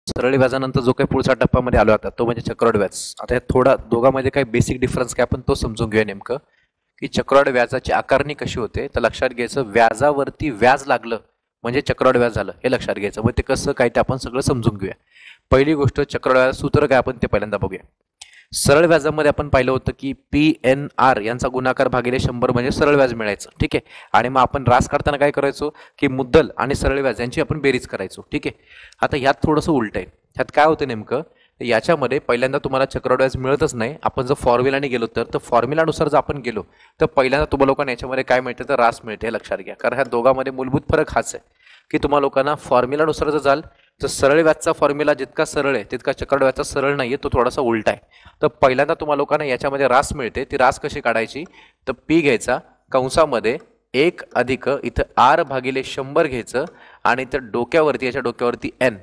सरळ व्याजानंतर जो काही पुढचा टप्प्यामध्ये आलो आता तो म्हणजे चक्रवाढ व्याज. आता थोडा दोघांमध्ये काही बेसिक डिफरन्स काय आपण तो समजून घेऊया नेमकं, की चक्रवाढ व्याजाची आकारणी कशी होते. तर लक्षात घ्यायचं, व्याजावरती व्याज लागलं म्हणजे चक्रवाढ व्याज झालं हे लक्षात घ्यायचं. मग ते कसं काय ते आपण सगळं समजून घेऊया. पहिली गोष्ट, चक्रवाढ व्याज सूत्र काय आपण ते पहिल्यांदा बघूया. सरळ व्याजामध्ये आपण पाहिलं होतं की PNR यांचा गुणाकार भागिले 100 म्हणजे सरळ व्याज मिळायचं. ठीक आहे. आणि मग आपण रास काढताना काय करायचो की मुद्दल आणि सरळ व्याज यांची आपण बेरीज करायचो. ठीक आहे. आता ह्यात थोडंसं उलट आहे. ह्यात काय होतं नेमकं, याच्यामध्ये पहिल्यांदा तुम्हाला चक्रवाढ व्याज मिळतच नाही. आपण जर फॉर्म्युलाने गेलो तर फॉर्म्युलानुसार जर आपण गेलो तर पहिल्यांदा तुम्हाला लोकांना याच्यामध्ये काय मिळते तर रास मिळते हे लक्षात घ्या. कारण ह्या दोघांमध्ये मूलभूत फरक हाच आहे की तुम्हाला लोकांना फॉर्म्युलानुसार जर जाल तर सरळ व्याजचा फॉर्म्युला जितका सरळ आहे तितका चक्रवाढ व्याजचा सरळ नाहीये, तो थोडासा उलटा आहे. तर पहिल्यांदा तुम्हाला लोकांना याच्यामध्ये रास मिळते. ती रास कशी काढायची, तर पी घ्यायचा कंसामध्ये 1 अधिक इथं R भागिले 100 घ्यायचं आणि इथं डोक्यावरती याच्या डोक्यावरती N.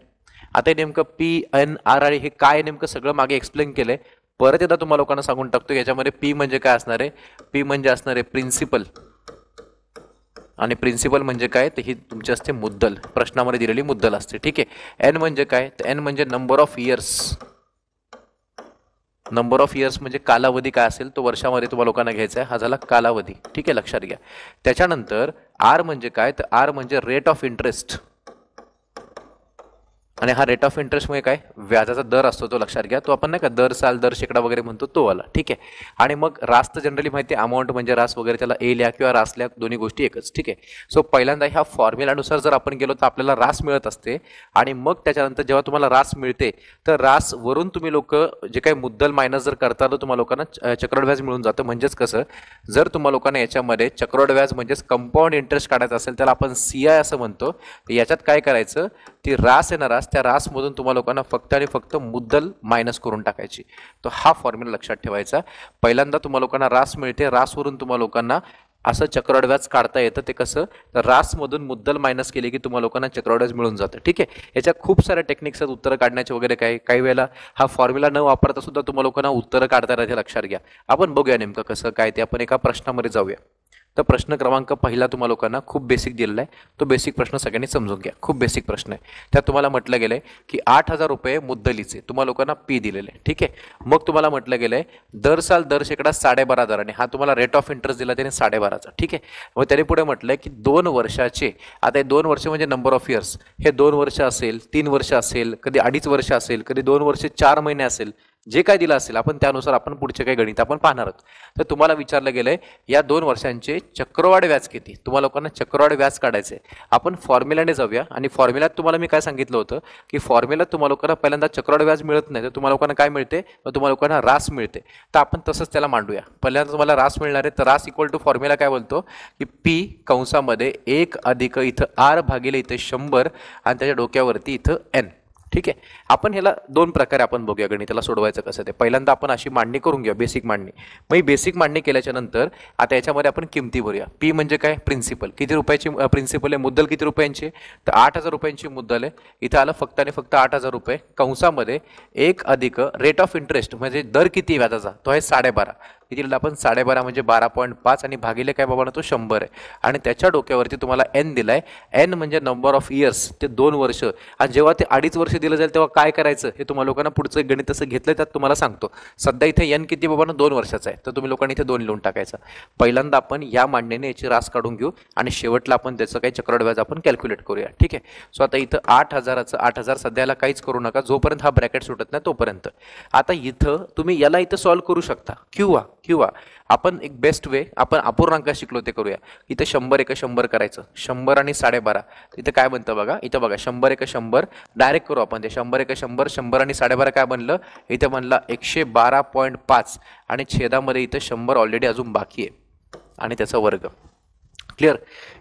आता नेमकं PNR आणि हे काय नेमकं सगळं मागे एक्सप्लेन केलंय. परत एकदा तुम्हाला लोकांना सांगून टाकतो, याच्यामध्ये पी म्हणजे काय असणार आहे. पी म्हणजे असणार आहे प्रिन्सिपल, आणि प्रिन्सिपल म्हणजे काय तर ही तुमची असते मुद्दल, प्रश्नामध्ये दिलेली मुद्दल असते. ठीक आहे. एन म्हणजे काय तर एन म्हणजे number of years. Number of years म्हणजे कालावधी काय असेल तो वर्षामध्ये तुम्हाला लोकांना घ्यायचा आहे. हा झाला कालावधी. ठीक आहे, लक्षात घ्या. त्याच्यानंतर आर म्हणजे काय तर आर म्हणजे रेट ऑफ इंटरेस्ट, आणि हा रेट ऑफ इंटरेस्ट म्हणजे काय व्याजाचा दर असतो तो लक्षात घ्या. तो आपण नाही का दर साल दर शेकडा वगैरे म्हणतो तो वाला. ठीक आहे. आणि मग रास तर जनरली माहिती आहे, अमाऊंट म्हणजे रास वगैरे, त्याला ए लिहा किंवा रास लिहा, दोन्ही गोष्टी एकच. ठीक आहे. सो पहिल्यांदा ह्या फॉर्म्युलानुसार जर आपण गेलो तर आपल्याला रास मिळत असते. आणि मग त्याच्यानंतर जेव्हा तुम्हाला रास मिळते तर रास वरून तुम्ही लोक जे काही मुद्दल मायनस जर करता तर तुम्हाला लोकांना चक्रवाढ व्याज मिळून जातं. म्हणजेच कसं, जर तुम्हाला लोकांना याच्यामध्ये चक्रवाढ व्याज म्हणजेच कंपाऊंड इंटरेस्ट काढायचं असेल त्याला आपण CI असं म्हणतो. याच्यात काय करायचं, ती रास आहे ना रास, त्या रासमधून तुम्हाला लोकांना फक्त आणि फक्त मुद्दल मायनस करून टाकायची. तो हा फॉर्म्युला लक्षात ठेवायचा. पहिल्यांदा तुम्हाला लोकांना रास मिळते, रासवरून तुम्हाला लोकांना असं चक्रवाढ व्याज काढता येतं. ते कसं तर रासमधून मुद्दल मायनस केले की तुम्हाला लोकांना चक्रवाढ व्याज मिळून जातं. ठीक आहे. याच्या खूप साऱ्या टेक्निक्स आहेत उत्तरं काढण्याचे वगैरे. काही वेळेला हा फॉर्म्युला न वापरता सुद्धा तुम्हाला लोकांना उत्तरं काढता येते, लक्षात घ्या. आपण बघूया नेमकं कसं काय ते. आपण एका प्रश्नामध्ये जाऊया. तर प्रश्न क्रमांक पहिला तुम्हाला लोकांना खूप बेसिक दिलेला आहे. तो बेसिक प्रश्न सगळ्यांनी समजून घ्या. खूप बेसिक प्रश्न आहे. त्यात तुम्हाला म्हटलं गेलंय की 8,000 रुपये मुद्दलीचे तुम्हाला लोकांना पी दिलेले. ठीक आहे. मग तुम्हाला म्हटलं गेलंय दर साल दर शेकडा 12.5 दराने, हा तुम्हाला रेट ऑफ इंटरेस्ट दिला त्याने 12.5चा. ठीक आहे. मग त्याने पुढे म्हटलंय की 2 वर्षाचे, आता हे 2 वर्ष म्हणजे नंबर ऑफ इयर्स, हे 2 वर्ष असेल, 3 वर्ष असेल, कधी 2.5 वर्ष असेल, कधी 2 वर्ष 4 महिने असेल, जे काय दिलं असेल आपण त्यानुसार आपण पुढचे काही गणित आपण पाहणार आहोत. तर तुम्हाला विचारलं गेलंय या 2 वर्षांचे चक्रवाढ व्याज किती. तुम्हाला लोकांना चक्रवाढ व्याज काढायचे. आपण फॉर्म्युलाने जाऊया. आणि फॉर्म्युल्यात तुम्हाला मी काय सांगितलं होतं की फॉर्म्युल्यात तुम्हाला लोकांना पहिल्यांदा चक्रवाढ व्याज मिळत नाही, तर तुम्हाला लोकांना काय मिळते तर तुम्हाला लोकांना रास मिळते. तर आपण तसंच त्याला मांडूया. पहिल्यांदा तुम्हाला रास मिळणार आहे, तर रास इक्वल टू फॉर्म्युला काय बोलतो की पी कंसामध्ये 1 अधिक इथं R भागिले इथं 100 आणि त्याच्या डोक्यावरती इथं N. ठीक आहे. आपण ह्याला 2 प्रकारे आपण बघूया गणिताला सोडवायचं कसं ते. पहिल्यांदा आपण अशी मांडणी करून घेऊया, बेसिक मांडणी. मग ही बेसिक मांडणी केल्याच्या नंतर आता याच्यामध्ये आपण किमती भरूया. पी म्हणजे काय प्रिन्सिपल, किती रुपयाची प्रिन्सिपल आहे, मुद्दल किती रुपयांची तर 8,000 रुपयांची मुद्दल आहे. इथं आलं फक्त आणि फक्त 8,000 रुपये. कंसामध्ये 1 अधिक रेट ऑफ इंटरेस्ट म्हणजे दर किती व्याजाचा तो आहे 12.5. किती दिलं आपण 12.5 म्हणजे 12.5 आणि भागिले काय बाबा तो 100 आहे. आणि त्याच्या डोक्यावरती तुम्हाला N दिलाय. N म्हणजे नंबर ऑफ इयर्स, ते 2 वर्ष. आणि जेव्हा ते 2.5 वर्ष दिलं जाईल तेव्हा काय करायचं हे तुम्हाला लोकांना पुढचं गणित असं घेतलं त्यात तुम्हाला सांगतो. सध्या इथे N किती बाबा 2 वर्षाचा आहे, तर तुम्ही लोकांनी इथे 2 लिहून टाकायचं. पहिल्यांदा आपण या मांडणीने याची रास काढून घेऊ आणि शेवटला आपण त्याचं काही चक्रवाढ व्याज आपण कॅल्क्युलेट करूया. ठीक आहे. सो आता इथं 8,000चं 8,000 सध्याला काहीच करू नका जोपर्यंत हा ब्रॅकेट सुटत नाही तोपर्यंत. आता इथं तुम्ही याला इथं सॉल्व्ह करू शकता किंवा आपण एक बेस्ट वे आपण अपूर्णांक शिकलो ते करूया. इथं 100 एक 100 करायचं. 100 आणि 12.5 इथं काय बनतं बघा. इथं बघा 100 एक 100 डायरेक्ट करू आपण ते. 100 एक 100, 100 आणि 12.5 काय बनलं इथं बनला 112.5 आणि छेदामध्ये इथं 100 ऑलरेडी अजून बाकी आहे आणि त्याचा वर्ग. क्लिअर.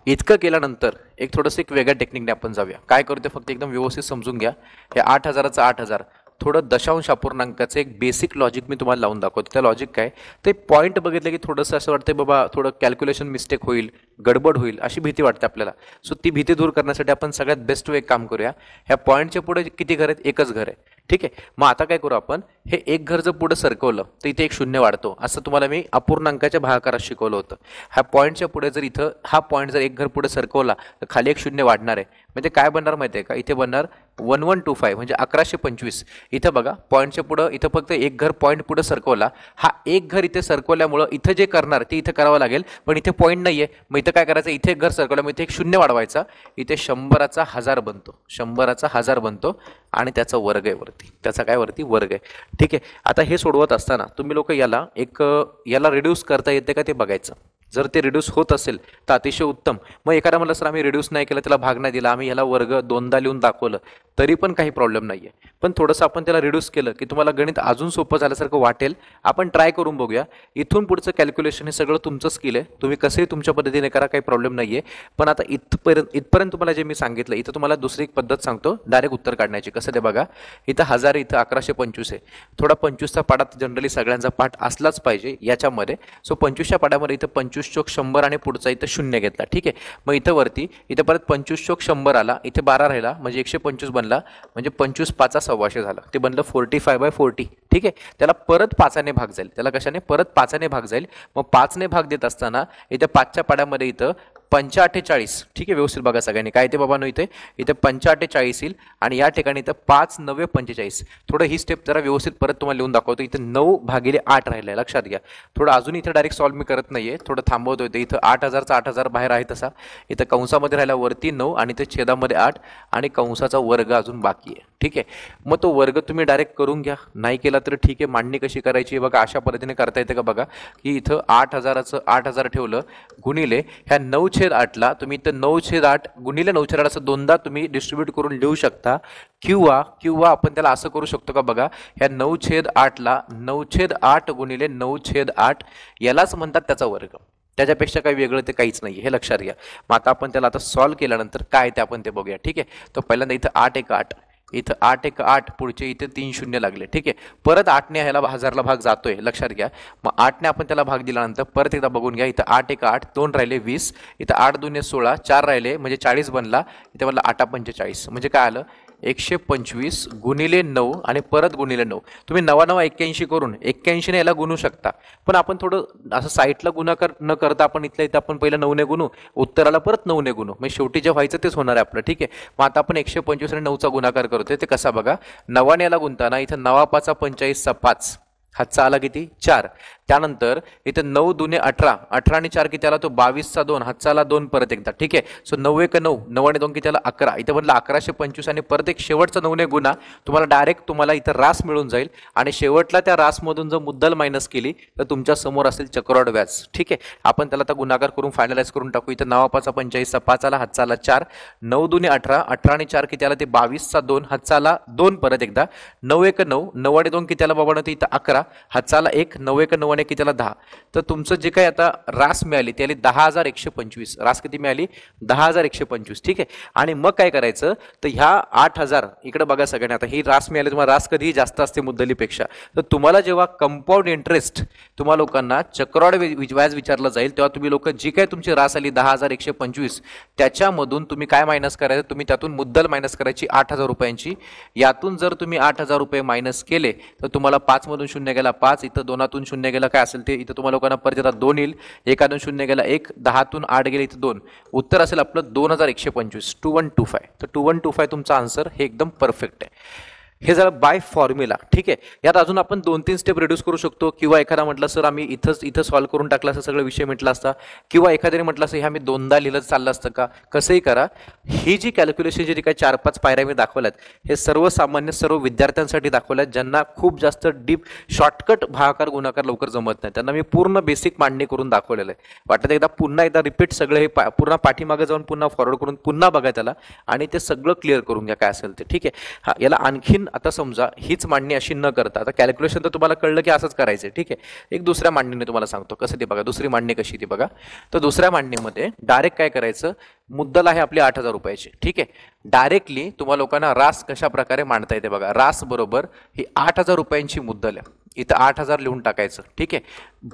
इतकं केल्यानंतर एक थोडंसं एक वेगळ्या टेक्निकने आपण जाऊया. काय करू ते फक्त एकदम व्यवस्थित समजून घ्या. हे 8,000चं 8,000 थोडं दशांश अपूर्णांकाचं एक बेसिक लॉजिक मी तुम्हाला लावून दाखवतो. त्या लॉजिक काय ते पॉईंट बघितलं की थोडंसं असं वाटतं बाबा थोडं कॅल्क्युलेशन मिस्टेक होईल, गडबड होईल अशी भीती वाटते आपल्याला. सो ती भीती दूर करण्यासाठी आपण सगळ्यात बेस्ट वे काम करूया. ह्या पॉईंटच्या पुढे किती घर आहेत, एकच घर आहे. ठीक आहे. मग आता काय करू आपण, हे एक घर जर पुढे सरकवलं तर इथे एक शून्य वाढतो. असं तुम्हाला मी अपूर्णांकाच्या भागाकारात शिकवलं होतं. ह्या पॉईंटच्या पुढे जर इथं हा पॉईंट जर एक घर पुढे सरकवला तर खाली एक शून्य वाढणार आहे. म्हणजे काय बनणार माहिती आहे का, इथे बनणार 1125 म्हणजे 1125. इथं बघा पॉईंटच्या पुढं इथं फक्त एक घर पॉईंट पुढं सरकवला, हा एक घर इथे सरकवल्यामुळं इथं जे करणार ते इथं करावं लागेल, पण इथे पॉईंट नाही आहे. मग इथं काय करायचं, इथे एक घर सरकवल्यामुळे इथे एक शून्य वाढवायचा, इथे 100चा 1000 बनतो, 100चा 1000 बनतो आणि त्याचा वर्ग आहे वरती, त्याचा काय वरती वर्ग आहे. ठीक आहे. आता हे सोडवत असताना तुम्ही लोक याला रिड्यूस करता येते का ते बघायचं. जर ते रिड्यूस होत असेल तर अतिशय उत्तम. मग एखादा म्हटलं सर आम्ही रिड्यूस नाही केलं, त्याला भाग नाही दिला, आम्ही ह्याला वर्ग 2दा लिहून दाखवलं तरी पण काही प्रॉब्लेम नाही आहे. पण थोडंसं आपण त्याला रिड्यूस केलं की तुम्हाला गणित अजून सोपं झाल्यासारखं वाटेल. आपण ट्राय करून बघूया. इथून पुढचं कॅल्क्युलेशन हे सगळं तुमचं स्किल आहे, तुम्ही कसंही तुमच्या पद्धतीने करा, काही प्रॉब्लेम नाही आहे. पण आता इथपर्यंत तुम्हाला जे मी सांगितलं, इथं तुम्हाला दुसरी एक पद्धत सांगतो डायरेक्ट उत्तर काढण्याची. कसं ते बघा, इथं 1000, इथं 1125 आहे. थोडा 25चा पाडा जनरली सगळ्यांचा पाठ असलाच पाहिजे याच्यामध्ये. सो 25च्या पाड्यामध्ये इथं 25 चोक 100 आणि पुढचा इथं 0 घेतला. ठीक आहे. मग इथं वरती इथं परत 25 चोक 100 आला, इथे 12 राहिला म्हणजे 125 बनला, म्हणजे 25 5 125 झाला, ते बनलं 45/40. ठीक आहे. त्याला परत 5ने भाग जाईल, त्याला कशाने परत 5ने भाग जाईल. मग 5ने भाग देत असताना इथं 5च्या पाड्यामध्ये इथं 45. ठीक आहे. व्यवस्थित बघा सगळ्यांनी काय ते बाबांनो, इथे 45 येईल आणि या ठिकाणी इथं 5 9 45. थोडं ही स्टेप जरा व्यवस्थित परत तुम्हाला लिहून दाखवतो. इथं 9/8 राहिलं आहे, लक्षात घ्या. थोडं अजून इथं डायरेक्ट सॉल्व्ह मी करत नाहीये, थोडं थांबवतो. इथं 8000चा 8000 बाहेर आहे तसा, इथं कंसामध्ये राहिला वरती 9 आणि इथं छेदामध्ये 8 आणि कंसाचा वर्ग अजून बाकी आहे. ठीक आहे. मग तो वर्ग तुम्ही डायरेक्ट करून घ्या, नाही केला तर ठीक आहे. मांडणी कशी करायची बघा, अशा पद्धतीने करता येते का बघा, की इथं 8000चं 8000 ठेवलं गुणिले ह्या 9/8ला तुम्ही इथं 9/8 गुणिले 9/8 असं 2दा तुम्ही डिस्ट्रीब्यूट करून लिहू शकता. किंवा आपण त्याला असं करू शकतो का बघा, ह्या 9/8ला 9/8 गुणिले 9/8 यालाच म्हणतात त्याचा वर्ग. त्याच्यापेक्षा काही वेगळं ते काहीच नाही, हे लक्षात घ्या. मग आता आपण त्याला आता सॉल्व्ह केल्यानंतर काय ते आपण ते बघूया. ठीक आहे. तर पहिल्यांदा इथं 8 1 8, इथं 8 1 8, पुढचे इथे 3 0 लागले. ठीक आहे. परत 8ने ह्याला 1000ला भाग जातोय, लक्षात घ्या. मग 8ने आपण त्याला भाग दिल्यानंतर परत एकदा बघून घ्या. इथं 8 1 8, 2 राहिले 20, इथं 8 2 16, 4 राहिले म्हणजे 40 बनला. इथे म्हणलं 8 45 म्हणजे काय आलं 125 गुणिले 9 आणि परत गुणिले 9. तुम्ही 9 9 81 करून 81ने याला गुणू शकता, पण आपण थोडं असं साईडला गुणाकार न करता आपण इथल्या इथं आपण पहिलं 9ने गुणू, उत्तराला परत 9ने गुणू, म्हणजे शेवटी जे व्हायचं तेच होणार आहे आपलं. ठीक आहे. मग आता आपण 125 आणि 9चा गुणाकार करतोय, ते कसा बघा, 9ने याला गुणताना इथं 9 5 45चा 5, हातचा आला किती 4. त्यानंतर इथं 9 2 18, 18 आणि 4 किती आला तो 22चा 2, हातचा आला 2 परत एकदा. ठीक आहे. सो 9 1 9, 9 आणि 2 किती आला 11. इथं म्हटलं 1125 आणि परत एक शेवटचा 9ने गुणा, तुम्हाला डायरेक्ट तुम्हाला इथं रास मिळून जाईल आणि शेवटला त्या रासमधून जर मुद्दल मायनस केली तर तुमच्या समोर असेल चक्रवाढ व्याज. ठीक आहे. आपण त्याला आता गुणाकार करून फायनलाइज करून टाकू. इथं 9 5 45चा 5 आला, हातचा आला 4, 9 2 18, 18 आणि 4 किती आला ते 22चा 2, हातचा आला 2 परत एकदा, 9 1 9, 9 आणि 2 किती आला बाबा इथं 11, हातचा आला 1, 9 1 9 आणि किती आला 10. तर तुमचं जे काही आता रास मिळाली ती आली 10,125. रास किती मिळाली 10,125. ठीक आहे. आणि मग काय करायचं, तर ह्या 8,000 इकडे बघा सगळ्यांनी, आता ही रास मिळाली तुम्हाला, रास कधीही जास्त असते मुद्दलीपेक्षा. तर तुम्हाला जेव्हा कंपाऊंड इंटरेस्ट तुम्हा लोकांना चक्रवाढ व्याज विचारलं जाईल तेव्हा तुम्ही लोक जी काही तुमची रास आली 10,125 त्याच्यामधून तुम्ही काय मायनस करायचं, तुम्ही त्यातून मुद्दल मायनस करायची 8,000 रुपयांची. यातून जर तुम्ही 8,000 रुपये मायनस केले तर तुम्हाला 5 मधून 0 गेला 5, इथं 2तून 0 गेला काय असेल ते, इथं तुम्हाला लोकांना परत येतात 2 येईल, 1तून 0 गेला 1, 10तून 8 गेले इथं 2, उत्तर असेल आपलं 2125, 2125. तर 2125 तुमचा आन्सर हे एकदम परफेक्ट आहे. हे झालं बाय फॉर्म्युला. ठीक आहे. यात अजून आपण 2-3 स्टेप रिड्यूस करू शकतो, किंवा एखादा म्हटलं सर आम्ही इथं सॉल्व्ह करून टाकला असं सगळं विषय मिटला असता, किंवा एखाद्याने म्हटलं असं हे आम्ही 2दा लिहिलं चाललं असतं का, कसंही करा. ही जी कॅल्क्युलेशन जी काही 4-5 पायऱ्या मी दाखवल्यात हे सर्वसामान्य सर्व विद्यार्थ्यांसाठी दाखवल्यात ज्यांना खूप जास्त डीप शॉर्टकट भागाकार गुणाकार लवकर जमत नाही, त्यांना मी पूर्ण बेसिक मांडणी करून दाखवलेलं आहे. वाटतं एकदा पुन्हा एकदा रिपीट सगळं हे पूर्ण पाठीमागे जाऊन पुन्हा फॉरवर्ड करून पुन्हा बघा त्याला आणि ते सगळं क्लिअर करून घ्या काय असेल ते. ठीक आहे. हा, याला आणखीन आता समजा हीच मांडणी अशी न करता, आता कॅल्क्युलेशन तर तुम्हाला कळलं की असंच करायचं. ठीक आहे. एक दुसऱ्या मांडणीने तुम्हाला सांगतो कसं ते बघा. दुसरी मांडणी कशी ती बघा. तर दुसऱ्या मांडणीमध्ये डायरेक्ट काय करायचं, मुद्दल आहे आपली 8,000 रुपयाची. ठीक आहे. डायरेक्टली तुम्हाला लोकांना रास कशा प्रकारे मांडता येते बघा. रास बरोबर ही 8,000 रुपयांची मुद्दल आहे, इथं 8,000 लिहून टाकायचं. ठीक आहे.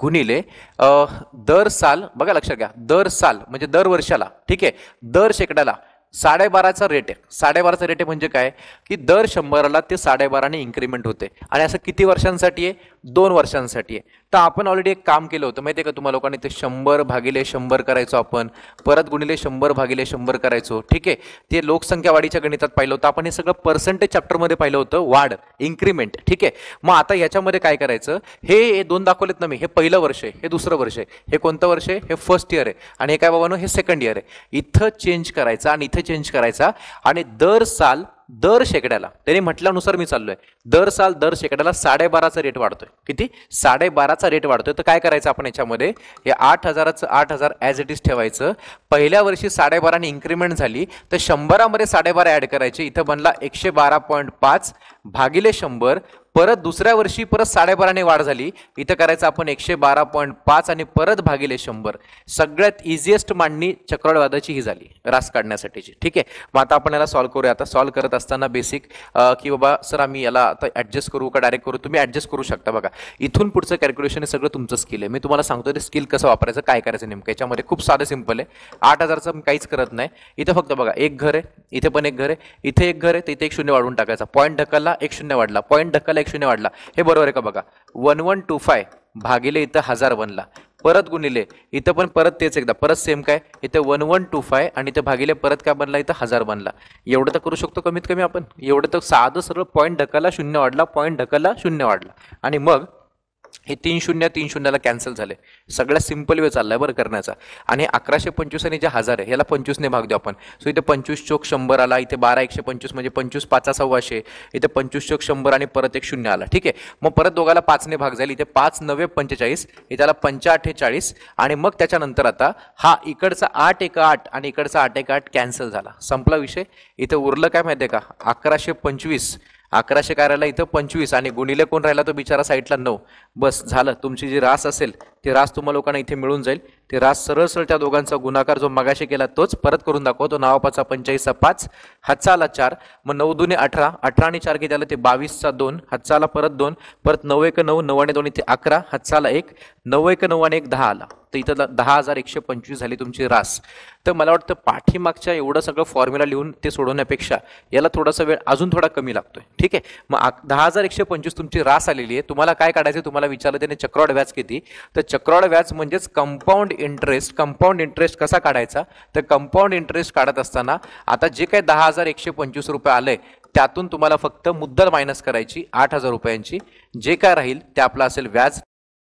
गुणिले दर साल, बघा लक्षात घ्या, दर साल म्हणजे दर वर्षाला. ठीक आहे. दर शेकड्याला 12.5चा रेट आहे. 12.5चा रेट आहे म्हणजे काय, की दर 100ला ते 12.5ने इन्क्रीमेंट होते आणि असं किती वर्षांसाठी आहे, 2 वर्षांसाठी आहे. तर आपण ऑलरेडी एक काम केलं होतं माहिती आहे का तुम्हाला लोकांनी, ते 100 भागिले 100 करायचो आपण, परत गुणिले 100 भागिले 100 करायचो, ठीक आहे. ते लोकसंख्या वाढीच्या गणितात पाहिलं होतं आपण, हे सगळं पर्सेंटेज चॅप्टरमध्ये पाहिलं होतं, वाढ इन्क्रीमेंट, ठीक आहे. मग आता याच्यामध्ये काय करायचं, हे दोन दाखवलेत ना मी, हे पहिलं वर्ष आहे, हे दुसरं वर्ष आहे, हे कोणतं वर्ष आहे, हे फर्स्ट इयर आहे, आणि हे काय बाबांनो, हे सेकंड इयर आहे. इथं चेंज करायचा आणि इथं चेंज करायचा, आणि दर साल दर शेकड्याला, त्यांनी म्हटल्यानुसार मी चाललोय, दर साल दर शेकड्याला 12.5चा रेट वाढतोय. किती? 12.5चा रेट वाढतोय. तर काय करायचं आपण याच्यामध्ये, हे 8,000चं 8,000 ॲज इट इज ठेवायचं. पहिल्या वर्षी 12.5 इन्क्रीमेंट झाली तर 100मध्ये 12.5 ॲड करायचे. इथं बनला 112.5 भागिले 100. परत दुसऱ्या वर्षी परत 12.5ने वाढ झाली, इथं करायचं आपण 112.5 आणि परत भागिले 100. सगळ्यात इझिएस्ट मांडणी चक्रवाढ ही झाली रास काढण्यासाठीची, ठीक आहे. मग आता आपण याला सॉल्व्ह करूया. आता सॉल्व्ह करत असताना बेसिक की बाबा सर आम्ही याला आता ॲडजस्ट करू का डायरेक्ट करू, तुम्ही ॲडजस्ट करू शकता. बघा इथून पुढचं कॅल्क्युलेशन हे सगळं तुमचं स्किल आहे. मी तुम्हाला सांगतो ते स्किल कसं वापरायचं, काय करायचं नेमकं. याच्यामध्ये खूप साधं सिंपल आहे. 8,000चं काहीच करत नाही. इथं फक्त बघा एक घर आहे, इथे पण एक घर आहे, इथे एक घर आहे, तर इथे एक शून्य वाढवून टाकायचा. पॉईंट ढकलला, एक शून्य वाढला, पॉईंट ढकलला, एक शून्य वाढला. हे बरोबर आहे का बघा. 1125 भागिले इथं 1000 बनला, परत गुणिले इथं पण परत तेच एकदा परत सेम काय, इथं 1125 आणि इथं भागिले परत काय बनला, इथं 1000 बनला. एवढं तर करू शकतो कमीत कमी आपण. एवढं तर साधं सरळ, पॉईंट ढकलला शून्य वाढला, पॉईंट ढकलला शून्य वाढला, आणि मग हे 3 शून्य 3 शून्याला कॅन्सल झाले. सगळ्यात सिंपल वे चाललाय बरं करण्याचा. आणि 1125 आणि जे 1000 आहे याला 25ने भाग देऊ आपण. सो इथे 25 चोक 100 आला, इथे 12 125 म्हणजे 25 5 600, इथे 25 चोक 100 आणि परत एक शून्य आला, ठीक आहे. मग परत दोघाला 5ने भाग जाईल, इथे 5 9 45, इथेला 45 आणि मग त्याच्यानंतर आता हा इकडचा 8 1 8 आणि इकडचा 8 1 8 कॅन्सल झाला, संपला विषय. इथे उरलं काय माहिती आहे का, 1125. 1100 काय राहिला, इथं 25 आणि गुणिले कोण राहिला, तो बिचारा साईडला 9. बस झालं. तुमची जी रास असेल ते रास तुम्हाला लोकांना इथे मिळून जाईल. ते रास सरळ सरळ त्या दोघांचा गुणाकार जो मगाशी केला तोच परत करून दाखवतो. 9 5 45 5, हातचा आला 4, मग 9 2 18, 18 आणि 4 किती आलं, ते 22 2, हातचा आला परत 2, परत 9 1 9, 9 आणि 2 इथे 11, हातचा आला 1, 9 1 9 आणि 1 10 आला. तर इथं 10,125 झाली तुमची रास. तर मला वाटतं पाठीमागच्या एवढं सगळं फॉर्म्युला लिहून ते सोडवण्यापेक्षा याला थोडासा वेळ अजून थोडा कमी लागतोय, ठीक आहे. मग 10,125 तुमची रास आलेली आहे. तुम्हाला काय काढायचं, तुम्हाला विचारलं त्याने चक्रवाढ व्याज किती, तर चक्रवाढ व्याज म्हणजेच कंपाऊंड इंटरेस्ट. कंपाऊंड इंटरेस्ट कसा काढायचा, तर कंपाऊंड इंटरेस्ट काढत असताना आता जे काही 10,125 रुपये आले त्यातून तुम्हाला फक्त मुद्दल मायनस करायची 8,000 रुपयांची. जे काय राहील ते आपलं असेल व्याज,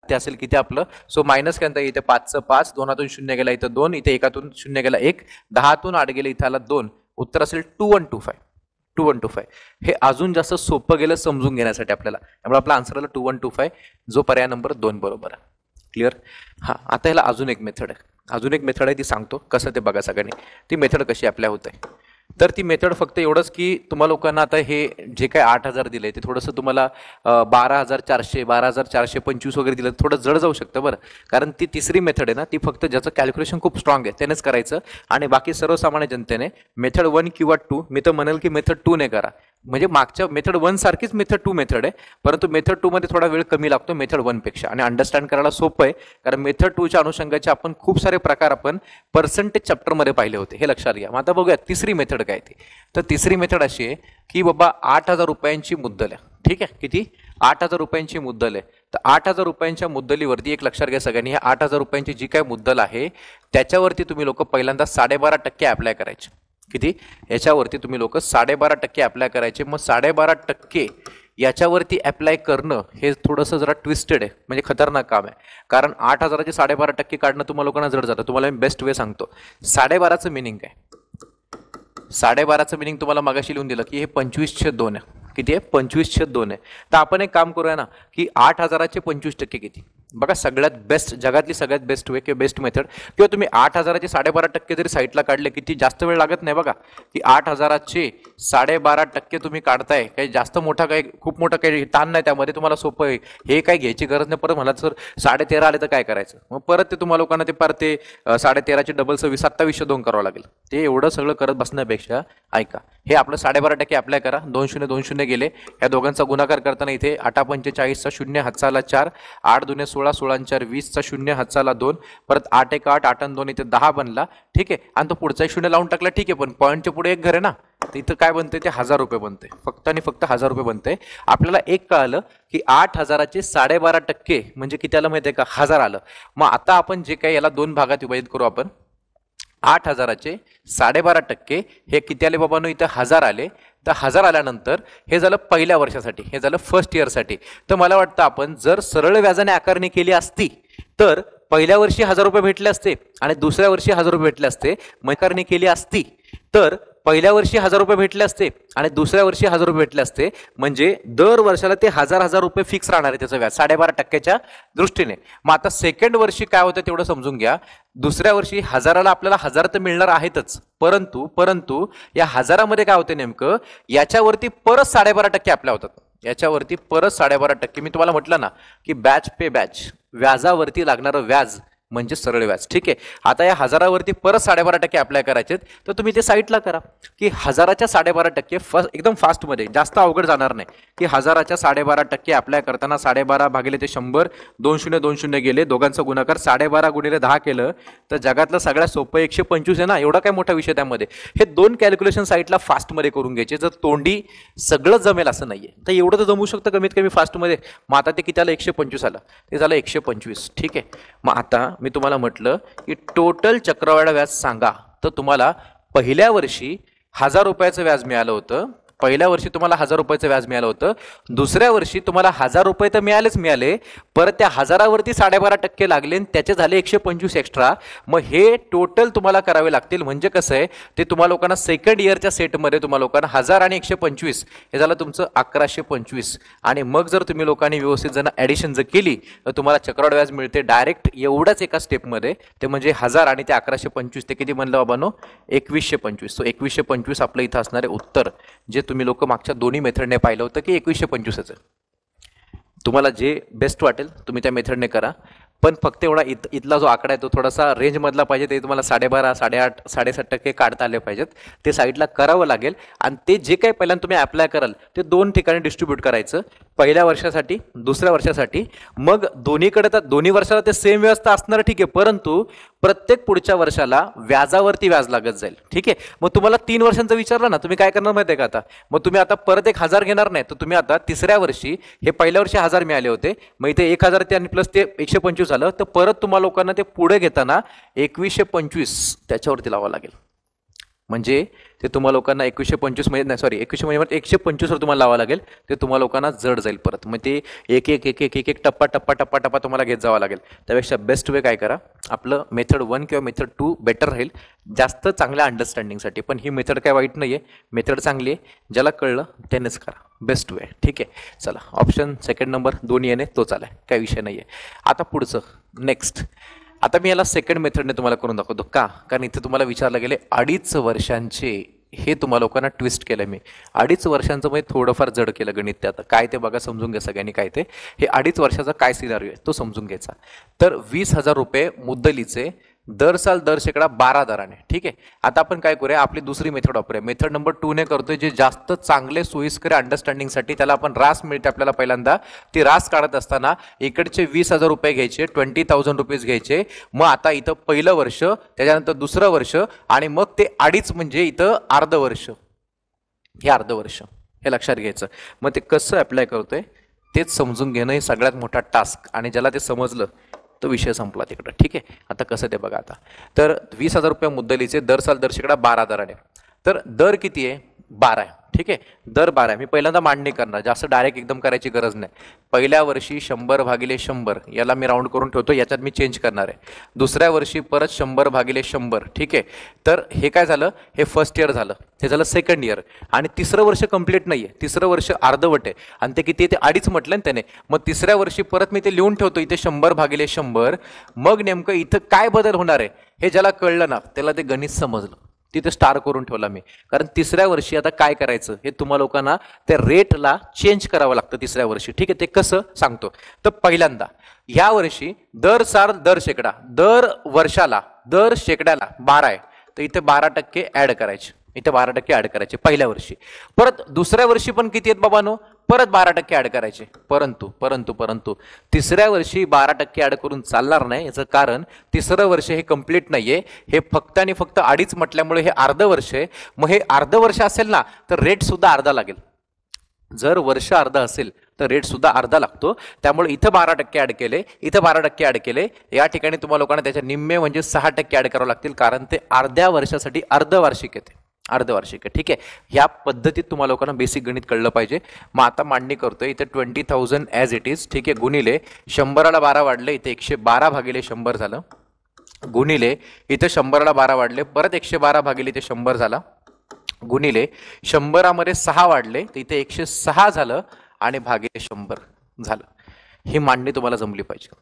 ते असेल किती आपलं. सो मायनस काय, इथे 5चं 5, 2तून 0 गेला, इथं 2, इथे 1तून 0 गेला 1, 10तून 8 गेले, इथं आला 2. उत्तर असेल 2125. 2125 हे अजून जास्त सोपं गेलं समजून घेण्यासाठी आपल्याला. त्यामुळे आपला आन्सर आला 2125, जो पर्याय नंबर 2 बरोबर आहे. क्लिअर. हां, आता याला अजून एक मेथड आहे, अजून एक मेथड आहे, ती सांगतो कसं ते बघा सगळ्यांनी. ती मेथड कशी अप्लाय होते, तर ती मेथड फक्त एवढंच की तुम्हाला लोकांना आता हे जे काय 8,000 दिले ते थोडंसं तुम्हाला 12,400 12,425 वगैरे दिलं थोडं जड जाऊ शकतं बरं. कारण ती तिसरी मेथड आहे ना, ती फक्त ज्याचं कॅल्क्युलेशन खूप स्ट्रॉंग आहे त्यानेच करायचं. आणि बाकी सर्वसामान्य जनतेने मेथड 1 किंवा 2, मी तर म्हणेल की मेथड 2 ने करा. म्हणजे मागच्या मेथड 1 सारखीच मेथड 2 मेथड आहे, परंतु मेथड 2 मध्ये थोडा वेळ कमी लागतो मेथड 1 पेक्षा. आणि अंडरस्टँड करायला सोपं आहे, कारण मेथड 2च्या अनुषंगाचे आपण खूप सारे प्रकार आपण पर्सेंटेज चॅप्टरमध्ये पाहिले होते, हे लक्षात घ्या. मग आता बघूया तिसरी मेथड काय ती. तर तिसरी मेथड अशी आहे की बाबा 8,000 रुपयांची मुद्दल आहे, ठीक आहे. किती? 8,000 रुपयांची मुद्दल आहे. तर 8,000 रुपयांच्या मुद्दलीवरती एक लक्षात घ्या सगळ्यांनी, ह्या 8,000 रुपयांची जी काय मुद्दल आहे त्याच्यावरती तुम्ही लोक पहिल्यांदा 12.5% अप्लाय करायचे. किती? याच्यावरती तुम्ही लोक 12.5% अप्लाय करायचे. मग 12.5% याच्यावरती अप्लाय करणं हे थोडंसं जरा ट्विस्टेड आहे, म्हणजे खतरनाक काम आहे. कारण 8,000चे 12.5% काढणं तुम्हाला लोकांना जड जातं. तुम्हाला मी बेस्ट वे सांगतो. 12.5चं मिनिंग काय, 12.5चं मिनिंग तुम्हाला मागाशी लिहून दिलं की हे 25/2 आहे. किती आहे? 25/2 आहे. तर आपण एक काम करूया ना की 8,000चे 25% किती. बघा सगळ्यात बेस्ट, जगातली सगळ्यात बेस्ट वे किंवा बेस्ट मेथड, किंवा तुम्ही 8,000चे 12.5% जरी साईडला काढले किती जास्त वेळ लागत नाही. बघा की 8,000चे 12.5% तुम्ही काढताय, काही जास्त मोठा काही खूप मोठा काही ताण नाही त्यामध्ये, तुम्हाला सोपं आहे. हे काही घ्यायची गरज नाही. परत मला सर 13.5 आले तर काय करायचं, मग परत ते तुम्हाला लोकांना ते परत ते 13.5चे डबल 26 27/2 करावं लागेल. ते एवढं सगळं करत बसण्यापेक्षा ऐका, हे आपलं 12.5% अप्लाय करा. 2 0 गेले. या दोघांचा गुणाकार करताना इथे 8 45 0, हातचा आला 4, 8 2 16 16, 16 20चा 0 हातचाला 2, परत 8 1 8 8 2 इथे 10 बनला, ठीक आहे. आणि तो पुढचा 0 लावून टाकला, ठीक आहे. पण पॉईंटच्या पुढे एक घर आहे ना, तर इथं काय बनते ते 1000 रुपये बनते, फक्त आणि फक्त 1000 रुपये बनते. आपल्याला एक कळालं की 8000चे 12.5% म्हणजे किती आलं माहिती आहे का, 1000 आलं. मग आता आपण जे काही याला दोन भागात विभाजित करू आपण. 8000चे 12.5% हे किती आले बाबांनो, इथं 1000 आले. तर 1000 आल्यानंतर हे झालं पहिल्या वर्षासाठी, हे झालं फर्स्ट इयरसाठी. तर मला वाटतं आपण जर सरळ व्याजाने आकारणी केली असती तर पहिल्या वर्षी 1000 रुपये भेटले असते आणि दुसऱ्या वर्षी 1000 रुपये भेटले असते. आकारणी केली असती तर पहिल्या वर्षी 1000 रुपये भेटले असते आणि दुसऱ्या वर्षी 1000 रुपये भेटले असते. म्हणजे दर वर्षाला ते 1000 रुपये फिक्स राहणार आहे त्याचं व्याज 12.5%च्या दृष्टीने. मग आता सेकंड वर्षी काय होतं तेवढं समजून घ्या. दुसऱ्या वर्षी 1000ला आपल्याला 1000 तर मिळणार आहेतच, परंतु या 1000मध्ये काय होते नेमकं, याच्यावरती परत 12.5% आपल्या होतात. याच्यावरती परत 12.5%. मी तुम्हाला म्हटलं ना की बॅच पे बॅच, व्याजावरती लागणारं व्याज म्हणजे सरळ व्याज, ठीक आहे. आता या 1000वरती परत 12.5% अप्लाय करायचे, तर तुम्ही ते साईडला करा की 1000च्या 12.5% एकदम फास्टमध्ये, जास्त अवघड जाणार नाही की 1000च्या 12.5% अप्लाय करताना 12.5 भागिले ते 100, 2 0 गेले, दोघांचा गुणाकार 12.5 गुणिले 10 केलं तर जगातलं सगळ्यात सोपं 125 आहे ना. एवढा काय मोठा विषय त्यामध्ये. हे दोन कॅल्क्युलेशन साईडला फास्टमध्ये करून घ्यायचे. जर तोंडी सगळं जमेल असं नाहीये, तर एवढं तर जमू शकतं कमीत कमी फास्टमध्ये. मग आता ते किती आलं, 125 आलं, ते झालं 125, ठीक आहे. मग आता मी तुम्हाला म्हटलं की टोटल चक्रवाढ व्याज सांगा, तर तुम्हाला पहिल्या वर्षी 1000 रुपयाचं व्याज मिळालं होतं. पहिल्या वर्षी तुम्हाला 1000 रुपयाचं व्याज मिळालं होतं. दुसऱ्या वर्षी तुम्हाला 1000 रुपये तर मिळाले, परत त्या 1000वरती 12.5% लागले आणि त्याचे झाले 125 एक्स्ट्रा. मग हे टोटल तुम्हाला करावे लागतील. म्हणजे कसं आहे ते तुम्हाला लोकांना सेकंड इयरच्या सेटमध्ये तुम्हाला लोकांना 1000 आणि 125 हे झालं तुमचं 1125. आणि मग जर तुम्ही लोकांनी व्यवस्थित जण ॲडिशन जर केली तर तुम्हाला चक्रवाढ व्याज मिळते डायरेक्ट एवढ्याच एका स्टेपमध्ये. ते म्हणजे 1000 आणि ते 1125 ते किती म्हणलं बाबांनो, 2125. सो 2125 आपलं इथं असणारे उत्तर, जे तुम्ही लोक मागच्या दोन्ही मेथडने पाहिलं होतं की 2125. तुम्हाला जे बेस्ट वाटेल तुम्ही त्या मेथडने करा. पण फक्त एवढा इथला जो आकडा आहे तो थोडासा रेंजमधला पाहिजे. ते तुम्हाला 12.5, 8.5, 7.5% काढता आले पाहिजेत. ते साईडला करावं लागेल. आणि ते जे काही पहिल्यांदा तुम्ही अप्लाय कराल ते दोन ठिकाणी डिस्ट्रीब्यूट करायचं, पहिल्या वर्षासाठी, दुसऱ्या वर्षासाठी. मग दोन्हीकडे तर दोन्ही वर्षाला ते सेम व्याज तर असणार, ठीक आहे, परंतु प्रत्येक पुढच्या वर्षाला व्याजावरती व्याज लागत जाईल, ठीक आहे. मग तुम्हाला 3 वर्षांचं विचारलं ना, तुम्ही काय करणार माहिती आहे का आता, मग तुम्ही आता परत 1000 घेणार नाही, तर तुम्ही आता तिसऱ्या वर्षी हे पहिल्या वर्षी 1000 मिळाले होते, मग इथे 1000 ते आणि प्लस ते 125 झालं, तर परत तुम्हाला लोकांना ते पुढे घेताना 2125 त्याच्यावरती लावावं लागेल. म्हणजे ते तुम्हाला लोकांना 2125 म्हणजे नाही, सॉरी 21 म्हणजे 125 वर तुम्हाला लावावं लागेल. ते तुम्हाला लोकांना जड जाईल परत. मग ते एक एक एक एक एक एक टप्पा टप्पा टप्पा टप्पा तुम्हाला घेत जावं लागेल. त्यापेक्षा बेस्ट वे काय करा, आपलं मेथड 1 किंवा मेथड 2 बेटर राहील जास्त चांगल्या अंडरस्टँडिंगसाठी. पण ही मेथड काय वाईट नाही आहे, मेथड चांगली आहे. ज्याला कळलं त्यानेच करा, बेस्ट वे, ठीक आहे. चला, ऑप्शन सेकंड नंबर दोन्ही येणे तोच आलाय, काय विषय नाही आहे. आता पुढचं नेक्स्ट. आता मी याला सेकंड मेथडने तुम्हाला करून दाखवतो. का? कारण इथे तुम्हाला विचारलं गेले 2.5 वर्षांचे, हे तुम्हाला लोकांना ट्विस्ट केलं मी. 2.5 वर्षांचं म्हणजे थोडंफार जड केलं गणित. ते आता काय ते बघा, समजून घ्या सगळ्यांनी काय ते. हे 2.5 वर्षाचा काय सिनारिओ आहे तो समजून घ्यायचा. तर 20,000 रुपये मुद्दलीचे दर साल दर शेकडा 12 दराने, ठीक आहे. आता आपण काय करूया, आपली दुसरी मेथड वापरूया. मेथड नंबर 2 ने करतोय, जे जास्त चांगले सोयीस्कर अंडरस्टँडिंगसाठी. त्याला आपण रास मिळते आपल्याला पहिल्यांदा. ती रास काढत असताना इकडचे 20,000 रुपये घ्यायचे, 20,000 रुपीज घ्यायचे. मग आता इथं पहिलं वर्ष, त्याच्यानंतर दुसरं वर्ष, आणि मग ते 2.5 म्हणजे इथं अर्ध वर्ष, हे अर्ध वर्ष, हे लक्षात घ्यायचं. मग ते कसं अप्लाय करतोय तेच समजून घेणं हे सगळ्यात मोठा टास्क. आणि ज्याला ते समजलं तो विषय संपला तिकडं, ठीक आहे. आता कसं ते बघा. आता तर 20,000 रुपये मुद्दलीचे दर साल दर शेकडा 12 दराने. तर दर किती आहे, 12 आहे, ठीक आहे. दर 12 आहे. मी पहिल्यांदा मांडणी करणार, जास्त डायरेक्ट एकदम करायची गरज नाही. पहिल्या वर्षी 100 भागिले 100, याला मी राऊंड करून ठेवतो, याच्यात मी चेंज करणार आहे. दुसऱ्या वर्षी परत 100 भागिले 100, ठीक आहे. तर हे काय झालं, हे फर्स्ट इयर झालं, हे झालं सेकंड इयर. आणि तिसरं वर्ष कंप्लीट नाही आहे, तिसरं वर्ष अर्धवट आहे. आणि ते किती, ते 2.5 म्हटलं ना त्याने. मग तिसऱ्या वर्षी परत मी ते लिहून ठेवतो इथे 100 भागिले 100. मग नेमकं इथं काय बदल होणार आहे हे ज्याला कळलं ना, त्याला ते गणित समजलं. तिथे स्टार करून ठेवला मी. कारण तिसऱ्या वर्षी आता काय करायचं हे तुम्हाला लोकांना त्या रेटला चेंज करावं लागतं तिसऱ्या वर्षी, ठीक आहे. ते कसं सांगतो. तर पहिल्यांदा या वर्षी दर साल दर शेकडा, दर वर्षाला दर शेकड्याला 12 आहे, तर इथे 12% ऍड करायचे, इथे 12% ऍड करायचे पहिल्या वर्षी. परत दुसऱ्या वर्षी पण किती आहेत बाबांनो, परत 12% ऍड करायचे. परंतु परंतु परंतु तिसऱ्या वर्षी 12% ऍड करून चालणार नाही. याचं कारण तिसरं वर्ष हे कंप्लीट नाहीये, हे फक्त आणि फक्त 2.5 म्हटल्यामुळे हे अर्ध वर्ष आहे. मग हे अर्ध वर्ष असेल ना तर रेट सुद्धा अर्धा लागेल. जर वर्ष अर्धा असेल तर रेट सुद्धा अर्धा लागतो. त्यामुळे इथं 12% ऍड केले, इथं 12% ऍड केले, या ठिकाणी तुम्हाला लोकांना त्याच्या निम्मे म्हणजे 6% ऍड करावं लागतील, कारण ते अर्ध्या वर्षासाठी अर्धवार्षिक येते, अर्धवार्षिक आहे. ठीक आहे, ह्या पद्धतीत तुम्हाला लोकांना बेसिक गणित कळलं पाहिजे. मग आता मांडणी करतोय. इथे 20,000 ॲज इट इज. ठीक आहे, गुणिले 100ला 12 वाढले, इथे 112 भागिले 100 झालं. गुणिले इथे 100ला 12 वाढले, परत 112 भागिले इथे 100 झाला. गुणिले 100मध्ये 6 वाढले, तर इथे 106 झालं आणि भागिले 100 झालं. ही मांडणी तुम्हाला जमली पाहिजे.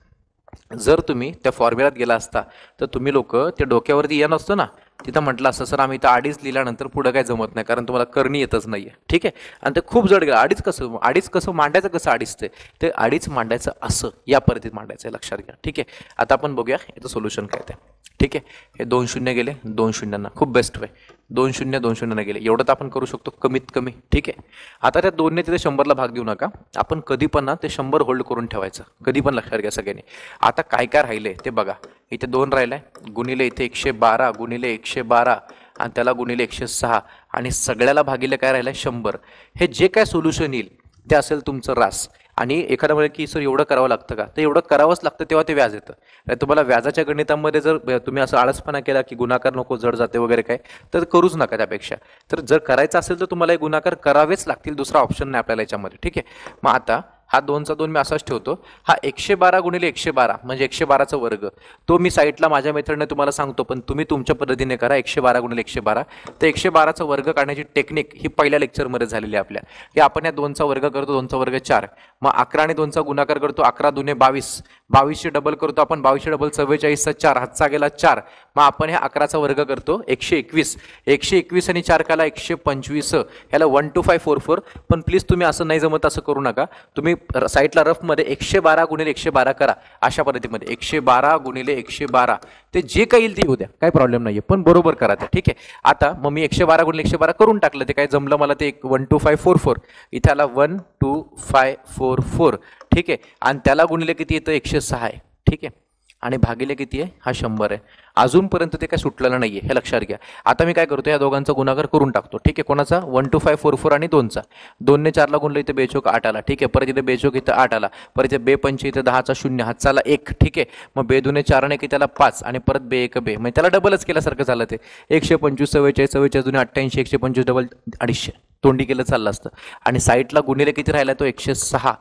जर तुम्ही त्या फॉर्म्युल्यात गेला असता तर तुम्ही लोक ते डोक्यावरती या नसतं ना, तिथं म्हटलं असतं सर आम्ही इथं 2.5 लिहिल्यानंतर पुढं काय जमत नाही, कारण तुम्हाला करणी येतच नाहीये. ठीक आहे, आणि ते खूप जड गेलं. 2.5 कसं मांडायचं, कसं 2.5 ते 2.5 मांडायचं असं या पद्धतीत मांडायचं आहे, लक्षात घ्या. ठीक आहे, आता आपण बघूया याचं सोल्युशन काय ते. ठीक आहे, हे 2 शून्य गेले, 2 शून्यांना खूप बेस्ट वे 2 शून्य 2 शून्यानं गेले, एवढं तर आपण करू शकतो कमीत कमी. ठीक आहे, आता त्या 2ने तिथे 100ला भाग देऊ नका. आपण कधी पण ना ते 100 होल्ड करून ठेवायचं, कधी पण लक्षात घ्या सगळ्यांनी. आता काय काय राहिले ते बघा. इथे 2 राहिलाय, गुणिले इथे 112 गुणिले 112 आणि त्याला गुणिले 106 आणि सगळ्याला भागिले काय राहिलंय 100. हे जे काय सोल्युशन येईल ते असेल तुमचं रास. आणि एखादा म्हणजे की सर एवढं करावं लागतं का, तर एवढं करावंच लागतं, तेव्हा ते व्याज येतं. तुम्हाला व्याजाच्या गणितामध्ये जर तुम्ही असं आळसपणा केला की गुणाकार नको जड जाते वगैरे काय, तर करूच नका त्यापेक्षा. तर जर करायचं असेल तर तुम्हाला हे गुणाकार करावेच लागतील, दुसरा ऑप्शन नाही आपल्याला याच्यामध्ये. ठीक आहे, मग आता हा 2चा 2 मी असाच ठेवतो. हा 112 गुणिले 112 म्हणजे 112चा वर्ग, तो मी साईडला माझ्या मेथडने तुम्हाला सांगतो, पण तुम्ही तुमच्या पद्धतीने करा. 112 गुणिले 112, तर 112चा वर्ग काढण्याची टेक्निक ही पहिल्या लेक्चरमध्ये झालेली आहे आपल्या. की आपण या 2चा वर्ग करतो, 2चा वर्ग 4, मग 11 आणि 2चा गुणाकार करतो, 11 दुने 22, 22चे डबल करतो आपण, 22चे डबल 44चा 4, हातचा गेला 4. मग आपण ह्या 11चा वर्ग करतो 121, 121 आणि 4 काला 125, ह्याला 1 to 5 44. पण प्लीज तुम्ही असं नाही जमत असं करू नका. तुम्ही साईडला रफमध्ये 112 गुणिले 112 करा, अशा पद्धतीमध्ये 112 गुणिले 112, ते जे काही येईल ते येऊ द्या, काही प्रॉब्लेम नाहीये, पण बरोबर करा ते. ठीक आहे, आता मग मी 112 गुणिले 112 करून टाकलं, ते काय जमलं मला ते 1 to 5 44, इथे आला 1 to 5 44. ठीक आहे, आणि त्याला गुणिले किती येतं 106 आहे. ठीक आहे, आणि भागिले किती आहे हा 100 आहे. अजूनपर्यंत ते काय सुटलेलं नाहीये, हे लक्षात घ्या. आता मी काय करतो, या दोघांचा गुणाकार करून टाकतो. ठीक आहे, कोणाचा 1 to 5 44 आणि 2चा. 2ने 4ला गुणलं, इथे बेचोक 8 आला. ठीक आहे, परत इथे बेचोक इथं 8 आला, परत इथे बे पंच इथे 10चा 0, हातचाला 1. ठीक आहे, मग बे दुने 4 आणि त्याला 5 आणि परत बे 1 बे, म्हणजे त्याला डबलच केल्यासारखं झालं. ते 125 44 44 दुने 88 125 डबल 250, तोंडी केलं चाललं असतं. आणि साईडला गुणिले किती राहिला तो 106.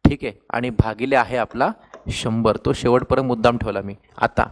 ठीक आहे, आणि भागिले आहे आपला 100, तो शेवटपर्यंत मुद्दाम ठेवला मी. आता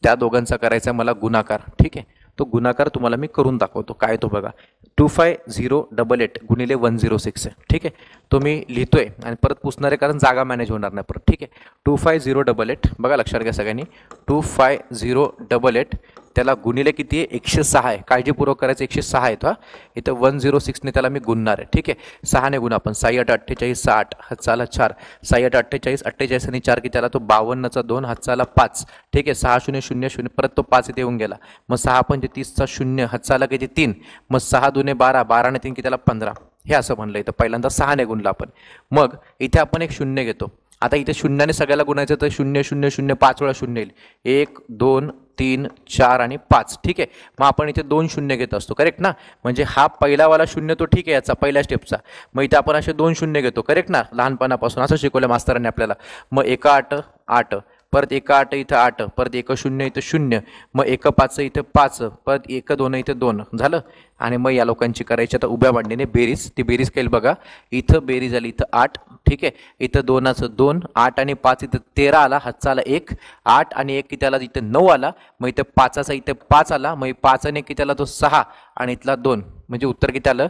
त्या दोघांचा करायचा मला गुणाकार. ठीक आहे, तो गुणाकार तुम्हाला मी करून दाखवतो. काय तो बघा, 25088 गुणिले 106 आहे. ठीक आहे, तो मी लिहितोय आणि परत पुसणार आहे, कारण जागा मॅनेज होणार नाही परत. ठीक आहे, 25088 बघा, लक्षात घ्या सगळ्यांनी. 25088 त्याला गुणिले किती आहे 106 आहे, काळजीपूर्वक करायचं 106 आहे. हा इथं 106ने त्याला मी गुणणार आहे. ठीक आहे, 6ने गुण आपण, 6 8 48 8, हातचाला 4, 6 8 48 48 आणि 4 की त्याला तो 52चा 2, हातचाला 5. ठीक आहे, 6 0 0 0, परत तो 5 इथे येऊन गेला. मग 6 5 30चा 0, हातचाला किती 3, मग 6 दुने 12, 12 ने 3 की त्याला 15. हे असं म्हणलं. इथं पहिल्यांदा 6ने गुणलं आपण. मग इथे आपण एक 0 घेतो. आता इथे 0ने सगळ्याला गुणायचं, तर 0 0 0 5 वेळा 0 येईल, 1 2 3 4 आणि 5. ठीक आहे, मग आपण इथे 2 शून्य घेत असतो, करेक्ट ना. म्हणजे हा पहिलावाला 0 तो ठीक आहे याचा पहिल्या स्टेपचा. मग इथे आपण असे 2 शून्य घेतो, करेक्ट ना, लहानपणापासून असं शिकवलं मास्तरांनी आपल्याला. मग 1 8 8, परत 1 8 इथं 8, परत 1 0 इथं 0, मग 1 5 इथं 5, परत 1 2 इथं 2 झालं. आणि मग या लोकांची करायची आता उभ्या मांडणीने बेरीज. ती बेरीज केली बघा, इथं बेरीज आली इथं 8. ठीक आहे, इथं 2चं 2, 8 आणि 5 इथं 13 आला, हातचा आला 1, 8 आणि 1 की त्याला इथं 9 आला. मग इथं 5चा इथं 5 आला, मग 5 आणि 1 की त्याला तो 6 आणि इथला 2, म्हणजे उत्तर किती आलं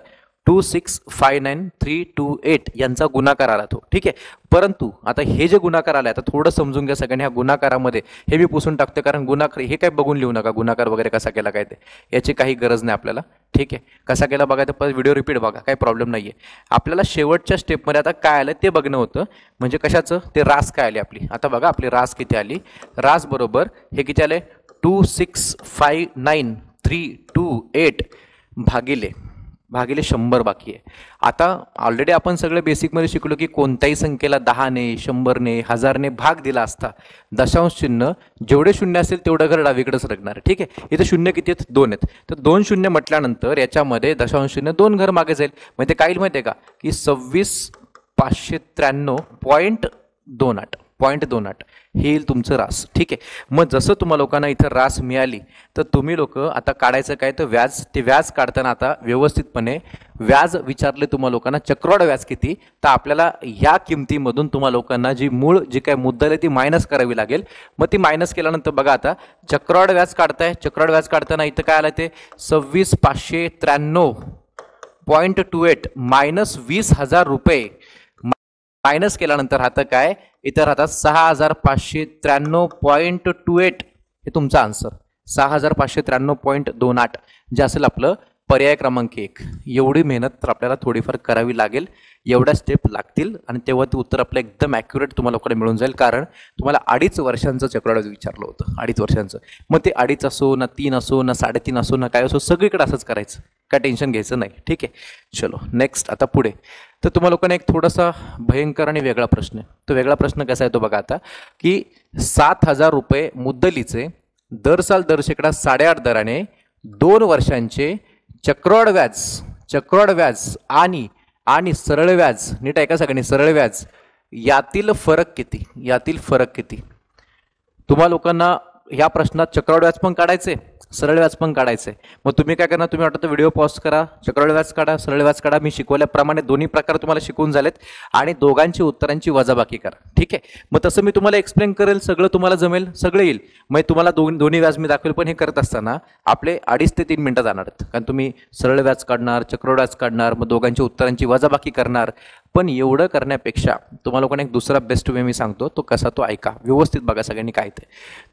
2659328 यांचा गुणाकार आला तो. ठीक आहे, परंतु आता हे जे गुणाकार आले, आता थोडं समजून घ्या सगळ्यांनी. ह्या गुणाकारामध्ये हे मी पुसून टाकतो, कारण गुणाकार हे काय बघून लिहू नका, गुणाकार वगैरे कसा केला काय ते, याची काही गरज नाही आपल्याला. ठीक आहे, कसा केला बघा, तर परत व्हिडिओ रिपीट बघा, काही प्रॉब्लेम नाही आहे. आपल्याला शेवटच्या स्टेपमध्ये आता काय आलं ते बघणं होतं, म्हणजे कशाचं ते रास काय आली आपली. आता बघा आपली रास किती आली. रास बरोबर हे किती आले 2659328 भागिले भागिले 100 बाकी आहे. आता ऑलरेडी आपण सगळे बेसिकमध्ये शिकलो की कोणत्याही संख्येला 10ने 100ने 1000ने भाग दिला असता दशांश चिन्ह जेवढे शून्य असेल तेवढं घर डावीकडे सरकणार. ठीक आहे, इथे शून्य किती आहेत? 2 आहेत. तर 2 शून्य म्हटल्यानंतर याच्यामध्ये दशांश चिन्ह 2 घर मागे जाईल. मग ते काय येईल माहिती आहे का की 26,593.28 हे येईल तुमचं रास. ठीक आहे, मग जसं तुम्हाला लोकांना इथं रास मिळाली तर तुम्ही लोक आता काढायचं काय तर व्याज. ते व्याज काढताना आता व्यवस्थितपणे व्याज विचारले तुम्हाला लोकांना चक्रवाढ व्याज किती, तर आपल्याला ह्या किमतीमधून तुम्हाला लोकांना जी मूळ जी काय मुद्दल आहे ती मायनस करावी लागेल. मग ती मायनस केल्यानंतर बघा आता चक्रवाढ व्याज काढताय. चक्रवाढ व्याज काढताना इथं काय आलं ते 26,593.28 मायनस 20,000 रुपये मायनस केल्यानंतर राहतं काय, इथं राहतात 6,593.28 हे तुमचा आन्सर 6,593.28 जे असेल आपलं पर्याय क्रमांक 1. एवढी मेहनत तर आपल्याला थोडीफार करावी लागेल, एवढ्या स्टेप लागतील आणि तेव्हा ते उत्तर आपलं एकदम ॲक्युरेट तुम्हाला लोकांना मिळून जाईल. कारण तुम्हाला 2.5 वर्षांचं चक्रवाढ विचारलं होतं, 2.5 वर्षांचं. मग ते 2.5 असो ना 3 असो ना 3.5 असो ना काय असो सगळीकडे असंच करायचं, काय टेन्शन घ्यायचं नाही. ठीक आहे, चलो नेक्स्ट. आता पुढे तर तुम्हाला लोकांना एक थोडासा भयंकर आणि वेगळा प्रश्न आहे. तो वेगळा प्रश्न कसा आहे तो बघा आता की 7,000 रुपये मुद्दलीचे दर साल दर शेकडा 8.5 दराने 2 वर्षांचे चक्रवाढ व्याज आणि सरळ व्याज, नीट ऐका सगळ्यांनी, सरळ व्याज यातील फरक किती. तुम्हा लोकांना ह्या प्रश्नात चक्रवाढ व्याज पण काढायचे, सरळ व्याज पण काढायचे. मग तुम्ही काय करणार, तुम्ही वाटतं व्हिडिओ पॉज करा, चक्रवाढ व्याज काढा, सरळ व्याज काढा. मी शिकवल्याप्रमाणे दोन्ही प्रकार तुम्हाला शिकून झालेत आणि दोघांची उत्तरांची वजाबाकी करा. ठीक आहे, मग तसं मी तुम्हाला एक्सप्लेन करेल, सगळं तुम्हाला जमेल, सगळं येईल. मग तुम्हाला दोन्ही व्याज मी दाखवेल, पण हे करत असताना आपले 2.5 ते 3 मिनिटं जाणार आहेत. कारण तुम्ही सरळ व्याज काढणार, चक्रवाढ व्याज काढणार, मग दोघांच्या उत्तरांची वजाबाकी करणार. पण एवढं करण्यापेक्षा तुम्हाला लोकांना एक दुसरा बेस्ट वे मी सांगतो, तो कसा तो ऐका, व्यवस्थित बघा सगळ्यांनी काय ते.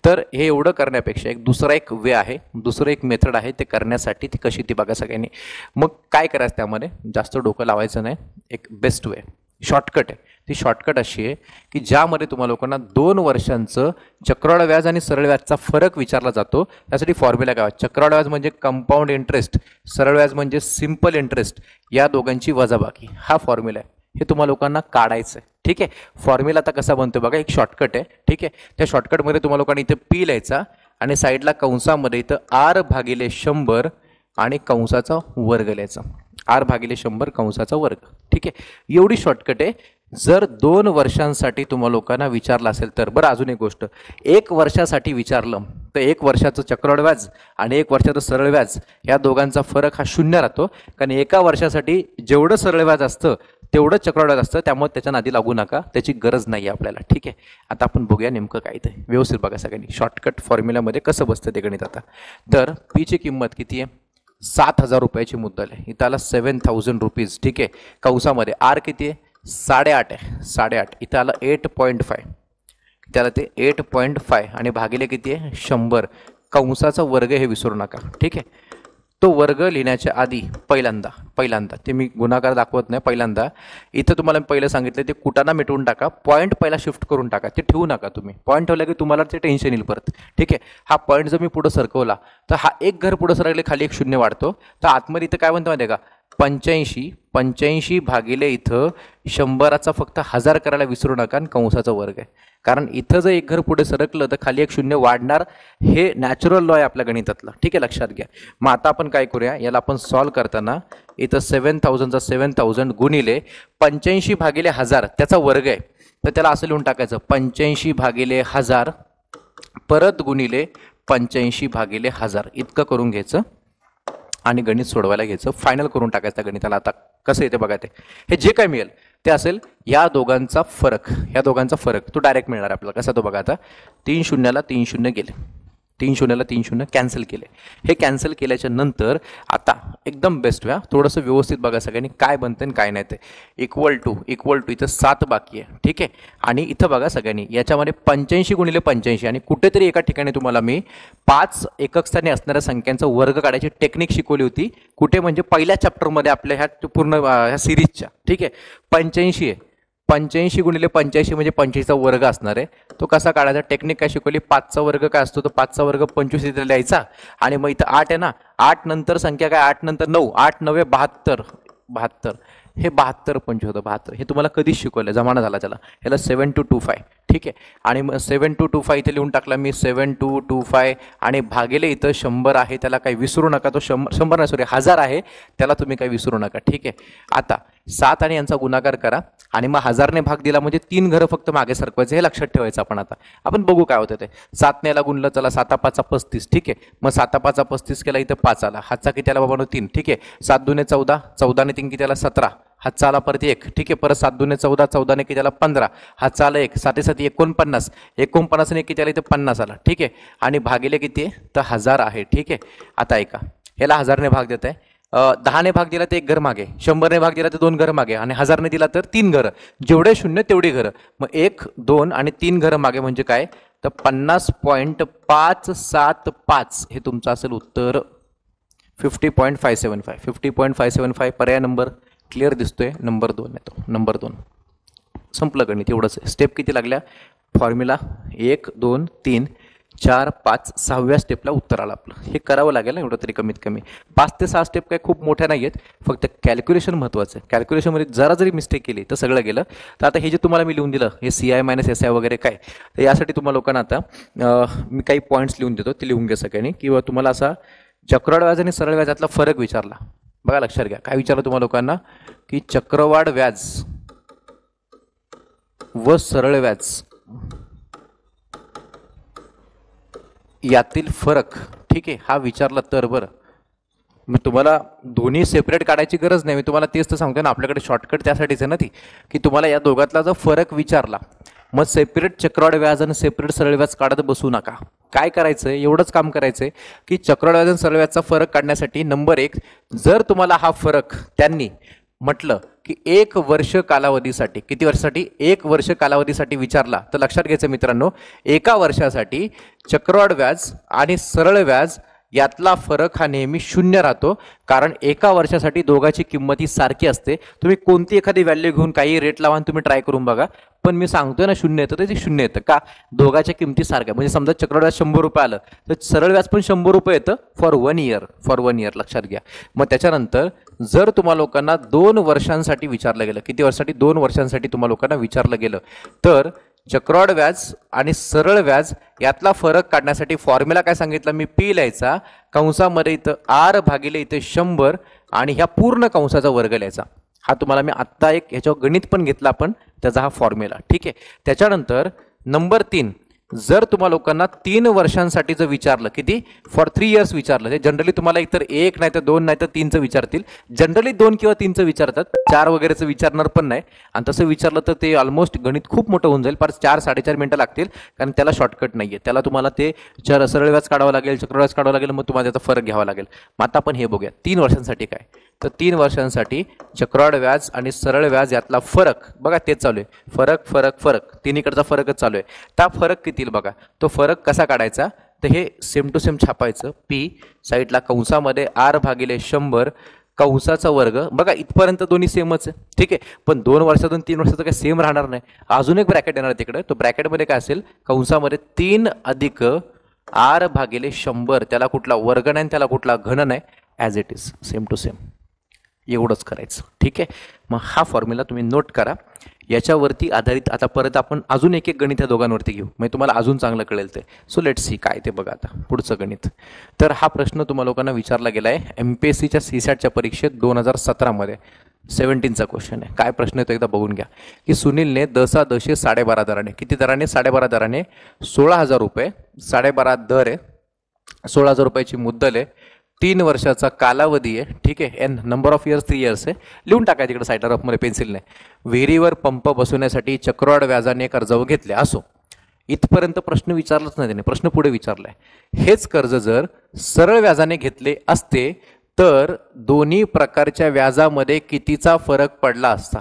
तर हे एवढं करण्यापेक्षा एक दुसरा एक वे आहे, दुसरं एक मेथड आहे ते करण्यासाठी, ती कशी ती बघा सगळ्यांनी. मग काय करायचं त्यामध्ये, जास्त डोकं लावायचं नाही, एक बेस्ट वे शॉर्टकट आहे. ती शॉर्टकट अशी आहे की ज्यामध्ये तुम्हाला लोकांना 2 वर्षांचं चक्रवाढ व्याज आणि सरळ व्याजचा फरक विचारला जातो. त्यासाठी फॉर्म्युला काय, चक्रवाढ व्याज म्हणजे कंपाऊंड इंटरेस्ट, सरळ व्याज म्हणजे सिंपल इंटरेस्ट, या दोघांची वजाबाकी, हा फॉर्म्युला आहे. हे तुम्हाला लोकांना काढायचं आहे. ठीक आहे, फॉर्म्युला आता कसा बनतो बघा, एक शॉर्टकट आहे. ठीक आहे, त्या शॉर्टकटमध्ये तुम्हाला लोकांनी इथे पी लिहायचा आणि साईडला कंसामध्ये इथं R/100 आणि कंसाचा वर्ग लिहायचा, R/100 कंसाचा वर्ग. ठीक आहे, एवढी शॉर्टकट आहे. जर 2 वर्षांसाठी तुम्हाला लोकांना विचारलं असेल तर, बरं अजून एक गोष्ट, 1 वर्षासाठी विचारलं तर 1 वर्षाचं चक्रवाढ व्याज आणि 1 वर्षाचं सरळ व्याज या दोघांचा फरक हा 0 राहतो. कारण एका वर्षासाठी जेवढं सरळ व्याज असतं तेवढं चक्रवाढ व्याज असतं, त्यामुळे त्याच्या नादी लागू नका, त्याची गरज नाही आहे आपल्याला. ठीक आहे, आता आपण बघूया नेमकं काय ते, व्यवस्थित बघा सगळ्यांनी. शॉर्टकट फॉर्म्युल्यामध्ये कसं बसतं ते गणित. आता तर पीची किंमत किती आहे, 7,000 रुपयाची मुद्दल आहे. इथं आला 7,000 रुपीज. ठीक आहे, कंसामध्ये आर किती आहे, 8.5 आहे, 8.5. इथं आलं 8.5, त्याला ते 8.5 आणि भागिले किती आहे, 100. कंसाचा वर्ग हे विसरू नका. ठीक आहे, तो वर्ग लिहिण्याच्या आधी पहिल्यांदा ते मी गुणाकार दाखवत नाही, पहिल्यांदा इथं तुम्हाला पहिलं सांगितलं ते कुटाणा मिटवून टाका, पॉईंट पहिला शिफ्ट करून टाका, ते ठेवू नका तुम्ही. पॉईंट ठेवला की तुम्हाला ते टेन्शन येईल परत. ठीक आहे, हा पॉईंट जर मी पुढं सरकवला तर हा एक घर पुढं सरकले खाली एक 0 वाढतो. तर आतमध्ये इथं काय म्हणतो माहिती आहे का, 85 भागिले इथं 100चा फक्त 1000 करायला विसरू नका आणि कंसाचा वर्ग आहे. कारण इथं जर एक घर पुढे सरकलं तर खाली एक 0 वाढणार, हे नॅचरल लॉ आहे आपल्या गणितातला. ठीक आहे, लक्षात घ्या. मग आता आपण काय करूया, याला आपण सॉल्व करताना इथं 7,000चा 7,000 गुणिले 85 भागिले 1000 त्याचा वर्ग आहे, तर त्याला असं लिहून टाकायचं 85 भागिले 1000 परत गुणिले 85 भागिले 1000 इतकं करून घ्यायचं आणि गणित सोडवायला घ्यायचं, फायनल करून टाकायचं गणिताला. आता कसं येते बघा, ते हे जे काय मिळेल ते असेल या दोघांचा फरक तो डायरेक्ट मिळणार आपल्याला. कसा तो बघा, आता 3 शून्याला 3 शून्य गेले, 3 शून्याला 3 शून्य कॅन्सल केले. हे कॅन्सल केल्याच्या नंतर आता एकदम बेस्ट व्या, थोडंसं व्यवस्थित बघा सगळ्यांनी काय बनतं आणि काय नाही ते. इक्वल टू इथं 7 बाकी आहे. ठीक आहे, आणि इथं बघा सगळ्यांनी याच्यामध्ये 85 गुणिले 85 आणि कुठेतरी एका ठिकाणी तुम्हाला मी 5 एकक स्थानी असणाऱ्या संख्यांचा वर्ग काढायची टेक्निक शिकवली होती. कुठे म्हणजे पहिल्या चॅप्टरमध्ये आपल्या ह्या पूर्ण ह्या सिरीजच्या. ठीक आहे, 85 आहे, 85 गुणिले 85 म्हणजे 85चा वर्ग असणार आहे. तो कसा काढायचा, टेक्निक काय शिकवली, 5चा वर्ग काय असतो, तो 5चा वर्ग 25 इथे लिहायचा आणि मग इथं 8 आहे ना, 8 नंतर संख्या काय, 8 नंतर 9, 8 9 72, 72 हे 72 पंच होतं, 72 हे तुम्हाला कधीच शिकवलं, जमाना झाला त्याला, ह्याला 7225, ठीक आहे. आणि मग 7225 इथे लिहून टाकला मी, 7225 आणि भागिले इथं 100 आहे, त्याला काही विसरू नका, तो 100 नाही सॉरी 1000 आहे, त्याला तुम्ही काही विसरू नका, ठीक आहे. आता 7 आणि यांचा गुणाकार करा आणि मग 1000ने भाग दिला म्हणजे 3 घरं फक्त मागे सरकवायचं, हे लक्षात ठेवायचं. आपण बघू काय होतं ते. 7 ने याला गुणलं, चला 7 5 35, ठीक आहे. मग 7 5 35 केला, इथं 5 आला, हातचा किती आला बाबा, 3, ठीक आहे. 7 2 14, 14 ने 3 किती आला, 17, हातचा आला परत 1, ठीक आहे. परत 7 2 14, 14 ने किती आला, 15, हातचा आला 1, 7 7 49, 49 ने किती आला, इथं 50 आला, ठीक आहे. आणि भागिले किती आहे, तर 1000 आहे, ठीक आहे. आता ऐका, ह्याला 1000 ने भाग देत आहे, 10 ने भाग दिला तर 1 घर मागे, 100 ने भाग दिला तर 2 घर मागे आणि 1000 ने दिला तर 3 घरं, जेवढे शून्य तेवढी घरं. मग 1 2 आणि 3 घरं मागे म्हणजे काय, तर 50.575 हे तुमचं असेल उत्तर. 50.575, 50.575 पर्याय नंबर क्लिअर दिसतोय, नंबर 2 येतो, नंबर 2 संपलं गणित, एवढंच आहे. स्टेप किती लागल्या, फॉर्म्युला 1 2 3 4 5 6व्या स्टेपला उत्तर आलं आपलं. हे करावं लागेल एवढं तरी कमीत कमी. 5 ते 6 स्टेप काही खूप मोठ्या नाही आहेत, फक्त कॅल्क्युलेशन महत्त्वाचं आहे. कॅल्क्युलेशनमध्ये जरा जरी मिस्टेक केली तर सगळं गेलं. तर आता हे जे तुम्हाला मी लिहून दिलं, हे CI - SI वगैरे काय, तर यासाठी तुम्हाला लोकांना आता मी काही पॉईंट्स लिहून देतो, ते लिहून घ्या सगळ्यांनी. किंवा तुम्हाला असा चक्रवाढ व्याज आणि सरळ व्याजातला फरक विचारला, बघा लक्षात घ्या, काय विचारलं तुम्हाला लोकांना, की चक्रवाढ व्याज व सरळ व्याज यातील फरक, ठीक आहे, हा विचारला तर बरं. मग तुम्हाला दोन्ही सेपरेट काढायची गरज नाही, मी तुम्हाला तेच तर सांगतो ना, आपल्याकडे शॉर्टकट त्यासाठीच आहे ना ती, की तुम्हाला या दोघातला जर फरक विचारला, मग सेपरेट चक्रवाढ व्याज आणि सेपरेट सरळ व्याज काढत बसू नका. काय करायचं, एवढंच काम करायचंय की चक्रवाढ व्याज आणि सरळ व्याजचा फरक काढण्यासाठी नंबर 1, जर तुम्हाला हा फरक त्यांनी म्हटलं की 1 वर्ष कालावधीसाठी, किती वर्षासाठी, 1 वर्ष कालावधीसाठी विचारला, तर लक्षात घ्यायचं मित्रांनो, एका वर्षासाठी चक्रवाढ व्याज आणि सरळ व्याज यातला फरक हा नेहमी 0 राहतो, कारण एका वर्षासाठी दोघांची किंमत ही सारखी असते. तुम्ही कोणती एखादी व्हॅल्यू घेऊन काही रेट लावा आणि तुम्ही ट्राय करून बघा, पण मी सांगतोय ना 0 येतं, तर ते 0 येतं का, दोघांच्या किमती सारख्या. म्हणजे समजा चक्रवाढ व्याज 100 रुपये आलं, तर सरळ व्याज पण 100 रुपये येतं फॉर 1 इयर, फॉर 1 इयर, लक्षात घ्या. मग त्याच्यानंतर जर तुम्हाला लोकांना 2 वर्षांसाठी विचारलं गेलं, किती वर्षासाठी, 2 वर्षांसाठी तुम्हाला लोकांना विचारलं गेलं, तर चक्रवाढ व्याज आणि सरळ व्याज यातला फरक काढण्यासाठी फॉर्म्युला काय सांगितलं मी, P लिहायचा, कंसामध्ये इथं R भागिले इथे 100 आणि ह्या पूर्ण कंसाचा वर्ग लिहायचा. हा तुम्हाला मी आत्ता एक ह्याच्यावर गणित पण घेतला आपण, त्याचा हा फॉर्म्युला, ठीक आहे. त्याच्यानंतर नंबर 3, जर तुम्हाला लोकांना 3 वर्षांसाठी जर विचारलं, किती, फॉर 3 इयर्स विचारलं, ते जनरली तुम्हाला एकतर 1 नाही तर 2 नाही तर 3चं विचारतील, जनरली 2 किंवा 3चं विचारतात, 4 वगैरेचं विचारणार पण नाही. आणि तसं विचारलं तर ते ऑलमोस्ट गणित खूप मोठं होऊन जाईल, पर 4-4.5 मिनिटं लागतील, कारण त्याला शॉर्टकट नाही आहे. त्याला तुम्हाला ते सरळ व्याज काढावं लागेल, चक्रवाढ व्याज काढावं लागेल, मग तुम्हाला त्याचा फरक घ्यावा लागेल. मग आता आपण हे बघूया 3 वर्षांसाठी काय, तर 3 वर्षांसाठी चक्रवाढ व्याज आणि सरळ व्याज यातला फरक, बघा तेच चालू आहे, फरक फरक फरक, तिन्हीकडचा फरकच चालू आहे. त्या फरक किती बघा, तो फरक कसा काढायचा, तर हे सेम टू सेम छापायचं, P साईडला कंसामध्ये R भागिले 100 कंसाचा वर्ग, बघा इथपर्यंत दोन्ही सेमच आहे, ठीक आहे. पण 2 वर्षातून 3 वर्षाचं काही सेम राहणार नाही, अजून एक ब्रॅकेट येणार तिकडे, तो ब्रॅकेटमध्ये काय असेल, कंसामध्ये 3 अधिक R भागिले 100, त्याला कुठला वर्ग नाही त्याला कुठला घन नाही, as it is same to same, एवढंच करायचं, ठीक आहे. मग हा फॉर्म्युला तुम्ही नोट करा. याच्यावरती आधारित आता परत आपण अजून एक गणित या दोघांवरती घेऊ, म्हणजे तुम्हाला अजून चांगलं कळेल ते. सो लेट्स सी काय ते बघा आता पुढचं गणित. तर हा प्रश्न तुम्हाला लोकांना विचारला गेला आहे MPSCच्या CSATच्या परीक्षेत 2017 मध्ये, 17चा क्वेश्चन आहे. काय प्रश्न येतो एकदा बघून घ्या, की सुनीलने 10 12.5 दराने, किती दराने, 12.5 दराने 16,000 रुपये, 12.5 दर आहे, 16,000 रुपयाची मुद्दल आहे, 3 वर्षाचा कालावधी आहे, ठीक आहे. N number of years 3 years आहे, लिहून टाकाय तिकडे साईडर ऑफमध्ये पेन्सिलने. विहिरीवर पंप बसवण्यासाठी चक्रवाढ व्याजाने कर्ज घेतले, असो इथपर्यंत प्रश्न विचारलाच नाही त्याने. प्रश्न पुढे विचारलाय, हेच कर्ज जर सरळ व्याजाने घेतले असते तर दोन्ही प्रकारच्या व्याजामध्ये कितीचा फरक पडला असता.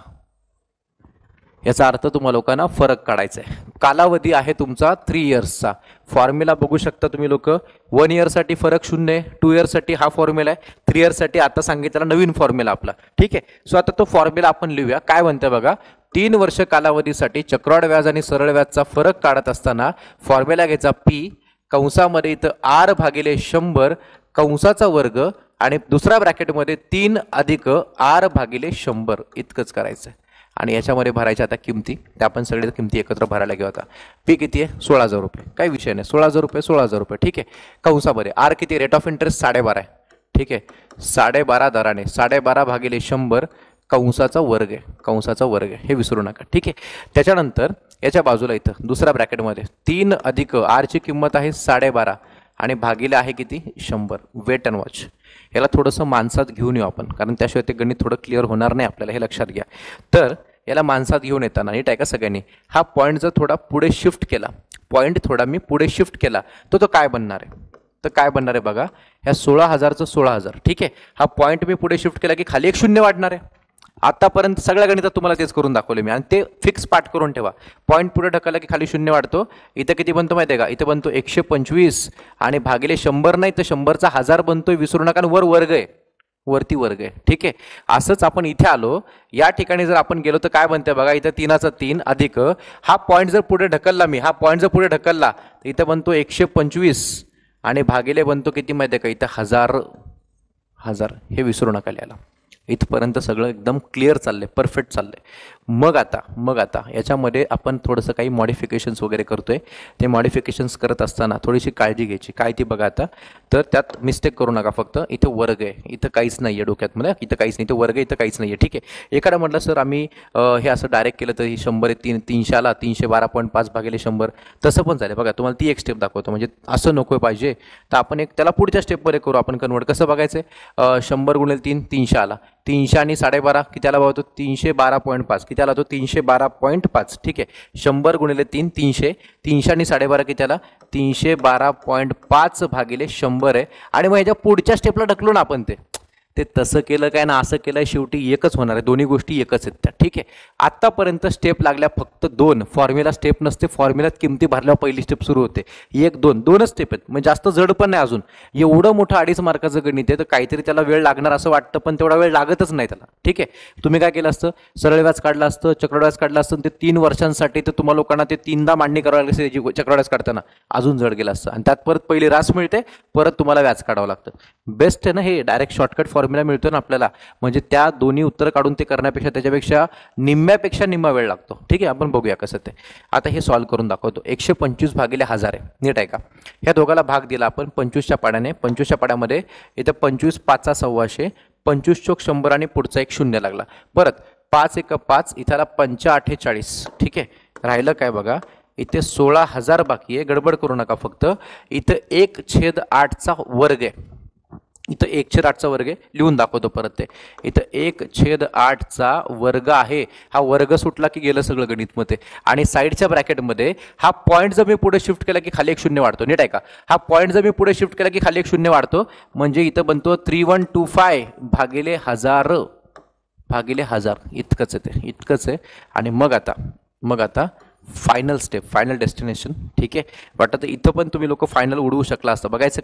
याचा अर्थ तुम्हाला लोकांना फरक काढायचा आहे. कालावधी आहे तुमचा 3 इयर्सचा, फॉर्म्युला बघू शकता तुम्ही लोक. 1 इयरसाठी फरक 0 आहे, 2 इयर्ससाठी हा फॉर्म्युला आहे, 3 इयर्ससाठी आता सांगितलेला नवीन फॉर्म्युला आपला, ठीक आहे. सो आता तो फॉर्म्युला आपण लिहूया. काय म्हणते बघा, 3 वर्ष कालावधीसाठी चक्रवाढ व्याज आणि सरळ व्याजचा फरक काढत असताना फॉर्म्युला घ्यायचा पी कंसामध्ये इथं आर भागिले 100 कंसाचा वर्ग आणि दुसऱ्या ब्रॅकेटमध्ये 3 अधिक आर भागिले 100 इतकंच करायचं आणि याच्यामध्ये भरायच्या आता किमती. त्या आपण सगळे किमती एकत्र भरायला घेऊ. आता पी किती आहे 16,000 रुपये, काही विषय नाही, 16,000 रुपये 16,000 रुपये ठीक आहे. कंसामध्ये आर किती, रेट ऑफ इंटरेस्ट 12.5 आहे ठीक आहे. 12.5 दराने 12.5 भागिले 100 कंसाचा वर्ग आहे, कंसाचा वर्ग आहे हे विसरू नका ठीक आहे. त्याच्यानंतर याच्या बाजूला इथं दुसऱ्या ब्रॅकेटमध्ये 3 अधिक आरची किंमत आहे 12.5 आणि भागिले आहे किती 100. Wait and watch. याला थोडंसं माणसात घेऊन येऊ आपण, कारण त्याशिवाय ते गणित थोडं क्लिअर होणार नाही आपल्याला, हे लक्षात घ्या. तर याला माणसात घेऊन येताना नीट आहे का सगळ्यांनी, हा पॉईंट जर थोडा पुढे शिफ्ट केला, पॉईंट थोडा मी पुढे शिफ्ट केला तो काय बनणार आहे, तर काय बनणार आहे बघा, ह्या 16,000चं 16,000 ठीक आहे. हा पॉईंट मी पुढे शिफ्ट केला की खाली एक शून्य वाढणार आहे. आतापर्यंत सगळ्या गणितात तुम्हाला तेच करून दाखवले मी आणि ते फिक्स पाठ करून ठेवा. पॉईंट पुढे ढकलला की खाली शून्य वाढतो. इथं किती बनतो माहिती आहे का, इथं बनतो 125 आणि भागिले 100 नाही तर 100चा 1000 बनतोय, विसरू नका. वर वर्ग आहे, वरती वर्ग आहे ठीक आहे. असंच आपण इथे आलो, या ठिकाणी जर आपण गेलो तर काय बनते बघा, इथं 3चा 3 अधिक हा पॉईंट जर पुढे ढकलला मी, हा पॉईंट जर पुढे ढकलला तर इथं बनतो 125 आणि भागिले बनतो किती माहिती आहे का, इथं 1000 हे विसरू नका लिहायला. इथपर्यंत सगळं एकदम क्लिअर चाललंय, परफेक्ट चाललंय. मग आता याच्यामध्ये आपण थोडंसं काही मॉडिफिकेशन्स वगैरे करतोय. ते मॉडिफिकेशन्स करत असताना थोडीशी काळजी घ्यायची. काय ती बघा आता, तर त्यात मिस्टेक करू नका. फक्त इथे वर्ग आहे, इथं काहीच नाही आहे डोक्यात मला, इथं काहीच नाही, इथं वर्ग आहे, इथं काहीच नाही आहे ठीक आहे. एखादा म्हटलं सर आम्ही हे असं डायरेक्ट केलं तर 100 300 आला, 312.5 भागिले 100 तसं पण झालं बघा. तुम्हाला ती एक स्टेप दाखवतो, म्हणजे असं नको पाहिजे तर आपण एक त्याला पुढच्या स्टेपमध्ये करू आपण कन्वर्ट. कसं बघायचं, 100 गुणिले 3 300 आला, 300 आणि 12.5 किती आला होतो 312.5 किती आला तो 312.5 ठीक आहे. 100 गुणिले 3 300, 300 आणि 12.5 किती आला 312.5 भागिले 100 आहे. आणि मग ह्याच्या पुढच्या स्टेपला ढकलून आपण ते तसं केलं काय ना असं केलं, शेवटी एकच होणार आहे, दोन्ही गोष्टी एकच आहेत त्या ठीक आहे. आतापर्यंत स्टेप लागल्या फक्त 2, फॉर्म्युला स्टेप नसते, फॉर्म्युल्यात किमती भरल्यावर पहिली स्टेप सुरू होते. 1 2 2च स्टेप आहेत, म्हणजे जास्त जड पण नाही. अजून एवढं मोठं 2.5 मार्काचं गणित आहे तर काहीतरी त्याला वेळ लागणार असं वाटतं, पण तेवढा वेळ लागतच नाही त्याला ठीक आहे. तुम्ही काय केलं असतं, सरळ व्याज काढलं असतं, चक्रवाढ व्याज काढलं असतं, ते 3 वर्षांसाठी तर तुम्हाला लोकांना ते 3दा मांडणी करावी लागते चक्रवाढ व्याज काढताना, अजून जड गेलं असतं. आणि त्यात परत पहिली रास मिळते, परत तुम्हाला व्याज काढावं लागतं. बेस्ट आहे ना हे, डायरेक्ट शॉर्टकट फॉर्म्युला मिळतो ना आपल्याला, म्हणजे त्या दोन्ही उत्तर काढून ते करण्यापेक्षा त्याच्यापेक्षा निम्म्यापेक्षा निम्मा वेळ लागतो ठीक आहे. आपण बघूया कसं ते. आता हे सॉल्व्ह करून दाखवतो. 125 भागिले 1000 आहे नीट आहे का. ह्या दोघाला भाग दिला आपण 25च्या पाड्याने, 25च्या पाड्यामध्ये इथं 25 5 100, 25 चोक 100 आणि पुढचा एक शून्य लागला. परत 5 1 5 इथला 45 ठीक आहे. राहिलं काय बघा, इथे 16,000 बाकी आहे, गडबड करू नका. फक्त इथं 1/8चा वर्ग आहे, इथं 1/8चा वर्ग आहे, लिहून दाखवतो परत ते. इथं 1/8चा वर्ग आहे, हा वर्ग सुटला की गेलं सगळं गणित मध्ये. आणि साईडच्या ब्रॅकेटमध्ये हा पॉईंट जर मी पुढे शिफ्ट केला की खाली एक शून्य वाढतो नीट आहे का. हा पॉईंट जर मी पुढे शिफ्ट केला की खाली एक शून्य वाढतो, म्हणजे इथं बनतो 3125 भागिले 1000 इतकंच आहे ते, इतकंच आहे. आणि मग आता फायनल स्टेप, फायनल डेस्टिनेशन ठीक आहे. वाटतं इथं पण तुम्ही लोक फायनल उडवू शकला असतं. बघायचं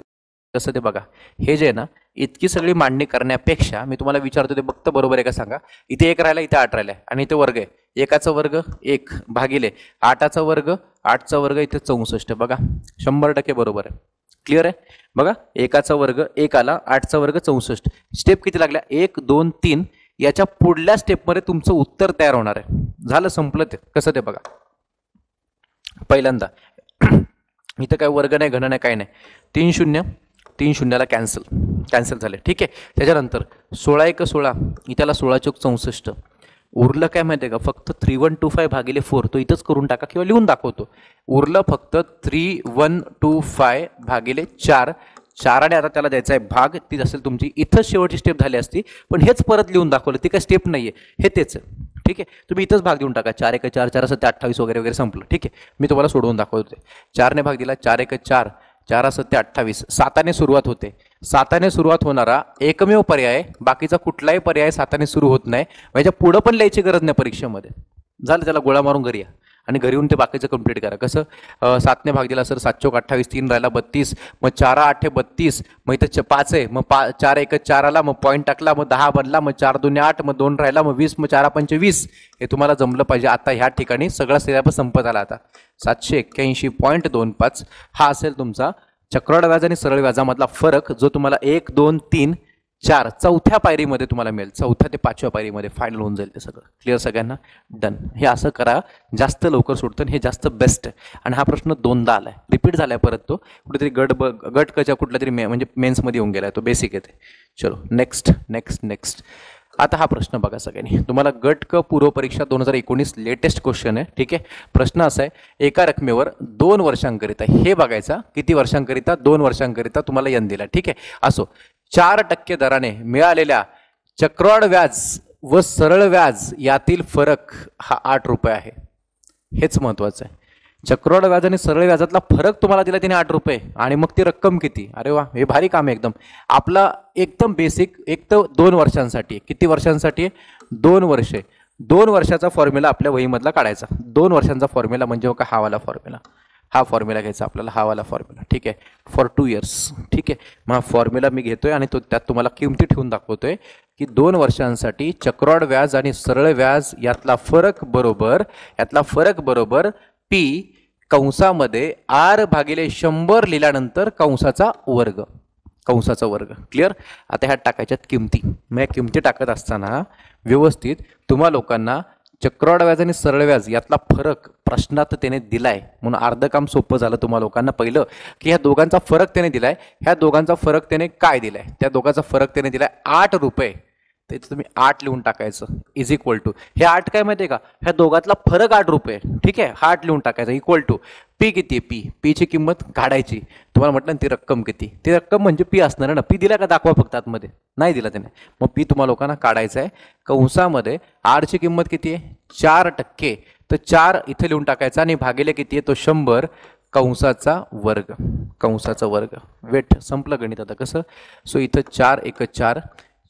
कसं ते बघा. हे जे आहे ना, इतकी सगळी मांडणी करण्यापेक्षा मी तुम्हाला विचारतो ते फक्त बरोबर आहे का सांगा. इथे 1 राहिला, इथे 8 राहिला आणि इथे वर्ग आहे. 1चा वर्ग 1 भागिले 8चा वर्ग, 8चा वर्ग इथे 64 बघा, 100% बरोबर आहे. क्लिअर आहे बघा. 1चा वर्ग 1 आला, 8चा वर्ग 64. स्टेप किती लागल्या 1 2 3. याच्या पुढल्या स्टेपमध्ये तुमचं उत्तर तयार होणार आहे. झालं, संपलं ते. कसं ते बघा. पहिल्यांदा इथं काय वर्ग नाही, घन नाही, काय नाही. 3 0 3 0ला कॅन्सल झाले ठीक आहे. त्याच्यानंतर 16 1 16 इथला 16 चोक 64. उरलं काय माहिती आहे का, फक्त 3125 भागिले 4. तो इथंच करून टाका किंवा लिहून दाखवतो. उरलं फक्त 3125 भागिले 4. 4 आणि आता त्याला द्यायचा आहे भाग, ती असेल तुमची इथंच शेवटची स्टेप झाली असती, पण हेच परत लिहून दाखवलं. ती काय स्टेप नाहीये, हे तेच आहे ठीक आहे. तुम्ही इथंच भाग देऊन टाका. 4 1 4 4 7 28 वगैरे संपलं ठीक आहे. मी तुम्हाला सोडवून दाखवते. 4ने भाग दिला, 4 1 4 4 7 28. 7ने सुरुवात होते. 7ने सुरुवात होणारा एकमेव पर्याय, बाकीचा कुठलाही पर्याय 7ने सुरू होत नाही. म्हणजे पुढं पण लिहायची गरज नाही परीक्षेमध्ये. झालं, त्याला गोळा मारून घरी या. आणि घरी येऊन ते बाकीचं कंप्लीट करा. कसं 7ने भाग दिला सर, 7 चौक 28, 3 राहिला 32, मग 4 8 32, मग इथं 5 आहे, मग 4 1 4 आला, मग पॉईंट टाकला, मग 10 बनला, मग 4 2 8, मग 2 राहिला, मग 20, मग 4 5 20. हे तुम्हाला जमलं पाहिजे. आता ह्या ठिकाणी सगळा सिलेबस संपत आला. आता 781.25 हा असेल तुमचा चक्रवाढ व्याज आणि सरळ व्याजामधला फरक, जो तुम्हाला 1 2 3 4 चौथ्या पायरीमध्ये तुम्हाला मिळेल. 4थ्या ते 5व्या पायरीमध्ये फायनल होऊन जाईल ते सगळं. क्लिअर सगळ्यांना? डन. हे असं करा, जास्त लवकर सुटतं, हे जास्त बेस्ट आहे. आणि हा प्रश्न 2दा आलाय, रिपीट झालाय परत. तो कुठेतरी गट कच्या कुठल्या तरी म्हणजे मेन्समध्ये येऊन गेलाय, तो बेसिक येते. चलो नेक्स्ट नेक्स्ट नेक्स्ट. आता हा प्रश्न बघा सगळ्यांनी, तुम्हाला गट क पूर्व परीक्षा 2019 लेटेस्ट क्वेश्चन आहे. ठीक आहे. प्रश्न असा आहे, एका रकमेवर 2 वर्षांकरिता, हे बघायचा किती वर्षांकरिता, 2 वर्षांकरिता तुम्हाला यन दिला. ठीक आहे. असो, 4% दराने मिळालेल्या चक्रवाढ व्याज व सरळ व्याज यातील फरक हा 8 रुपये आहे. हेच महत्वाचं आहे. चक्रवाढ व्याज आणि सरळ व्याजातला फरक तुम्हाला दिला तिने 8 रुपये, आणि मग ती रक्कम किती. अरे वा, हे भारी काम आहे एकदम. आपला एकदम बेसिक, एक तर 2 वर्षांसाठी. किती वर्षांसाठी? 2 वर्षे. 2 वर्षाचा फॉर्म्युला आपल्या वहीमधला काढायचा. 2 वर्षांचा फॉर्म्युला म्हणजे का हा वाला फॉर्म्युला, हा फॉर्म्युला घ्यायचा आपल्याला, हा वाला फॉर्म्युला. ठीक आहे. For 2 years. ठीक आहे. मग हा फॉर्म्युला मी घेतोय आणि तो त्यात तुम्हाला किमती ठेवून दाखवतोय की 2 वर्षांसाठी चक्रवाढ व्याज आणि सरळ व्याज यातला फरक बरोबर पी कंसामध्ये R/100 लिहिल्यानंतर कंसाचा वर्ग. क्लिअर? आता ह्यात टाकायच्यात किमती. मग या किमती टाकत असताना व्यवस्थित तुम्हा लोकांना चक्रवाढ व्याज आणि सरळ व्याज यातला फरक प्रश्नात त्याने दिलाय, म्हणून अर्ध काम सोपं झालं तुम्हा लोकांना. पहिलं की ह्या दोघांचा फरक त्याने दिलाय, ह्या दोघांचा फरक त्याने काय दिलाय, त्या दोघांचा फरक त्याने दिलाय 8 रुपये. तर इथे तुम्ही 8 लिहून टाकायचं, इज इक्वल टू, हे 8 काय माहिती आहे का, ह्या दोघातला फरक 8 रुपये. ठीक आहे. हा 8 लिहून टाकायचा, इक्वल टू पी किती आहे, पी ची किंमत काढायची. तुम्हाला म्हटलं ती रक्कम किती, ती रक्कम म्हणजे पी असणार ना. पी दिला का दाखवा फक्त, आतमध्ये नाही दिला त्याने. मग पी तुम्हाला लोकांना काढायचं आहे. कंसामध्ये आर ची किंमत किती आहे, 4%. तर 4 इथे लिहून टाकायचा, आणि भागिले किती आहे तो 100 कंसाचा वर्ग. वेट संपलं गणित. आता कसं, सो इथं 4 1 4,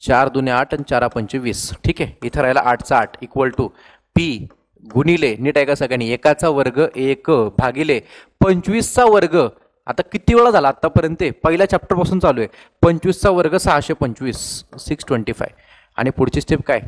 4 2 8 आणि 4 5 20. ठीक आहे. इथं राहिला 8चा 8 इक्वल टू पी गुणिले, नीट आहे का सगळ्यांनी, 1चा वर्ग 1 भागिले 25चा वर्ग. आता किती वेळा झाला आतापर्यंत, पहिल्या चॅप्टर पासून चालू आहे. 25चा वर्ग 625, 625. आणि पुढची स्टेप काय,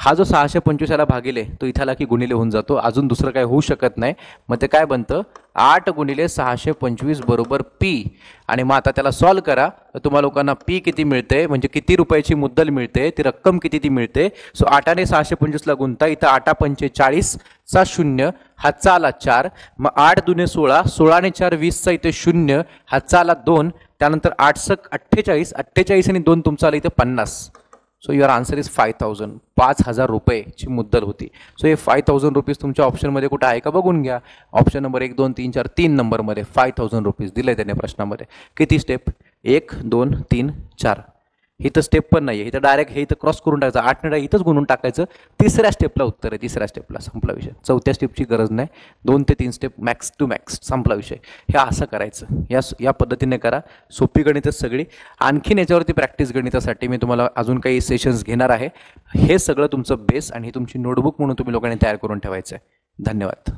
हा जो 625 याला भागिले तो इथं आला की गुणिले होऊन जातो. अजून दुसरं काय होऊ शकत नाही. मग ते काय बनतं, 8 गुणिले 625 बरोबर पी. आणि मग आता त्याला सॉल्व करा, तर तुम्हाला लोकांना पी किती मिळते, म्हणजे किती रुपयाची मुद्दल मिळते, ती रक्कम किती ती मिळते. सो 8 ने 625ला गुणता, इथं 8 पंचे 40 चा 0, हातचा आला 4, मग 8 दुने 16, 16 ने 4 20चा इथे 0, हातचा आला 2, त्यानंतर 8 सक 48, 48 आणि 2 तुमचा आला इथे 50. So your answer is 5000. 5000 रुपयेची मुद्दल होती. सो हे 5000 रुपीज तुमच्या ऑप्शनमध्ये कुठं आहे का बघून घ्या. ऑप्शन नंबर 1 2 3 4 3 नंबरमध्ये 5000 रुपीज दिले त्याने प्रश्नामध्ये. किती स्टेप, 1 2 3 4. इथं स्टेप पण नाही आहे, इथं डायरेक्ट हे इथं क्रॉस करून टाकायचं, 8 ने इथंच गुणून टाकायचं. तिसऱ्या स्टेपला उत्तर आहे, तिसऱ्या स्टेपला संपला विषय. चौथ्या स्टेपची गरज नाही, 2 ते 3 स्टेप मॅक्स टू मॅक्स, संपला विषय. हे असं करायचं, या पद्धतीने करा. सोपी गणितच सगळी. आणखीन याच्यावरती प्रॅक्टिस गणितासाठी मी तुम्हाला अजून काही सेशन्स घेणार आहे. हे सगळं तुमचं बेस आणि ही तुमची नोटबुक म्हणून तुम्ही लोकांनी तयार करून ठेवायचं आहे. धन्यवाद.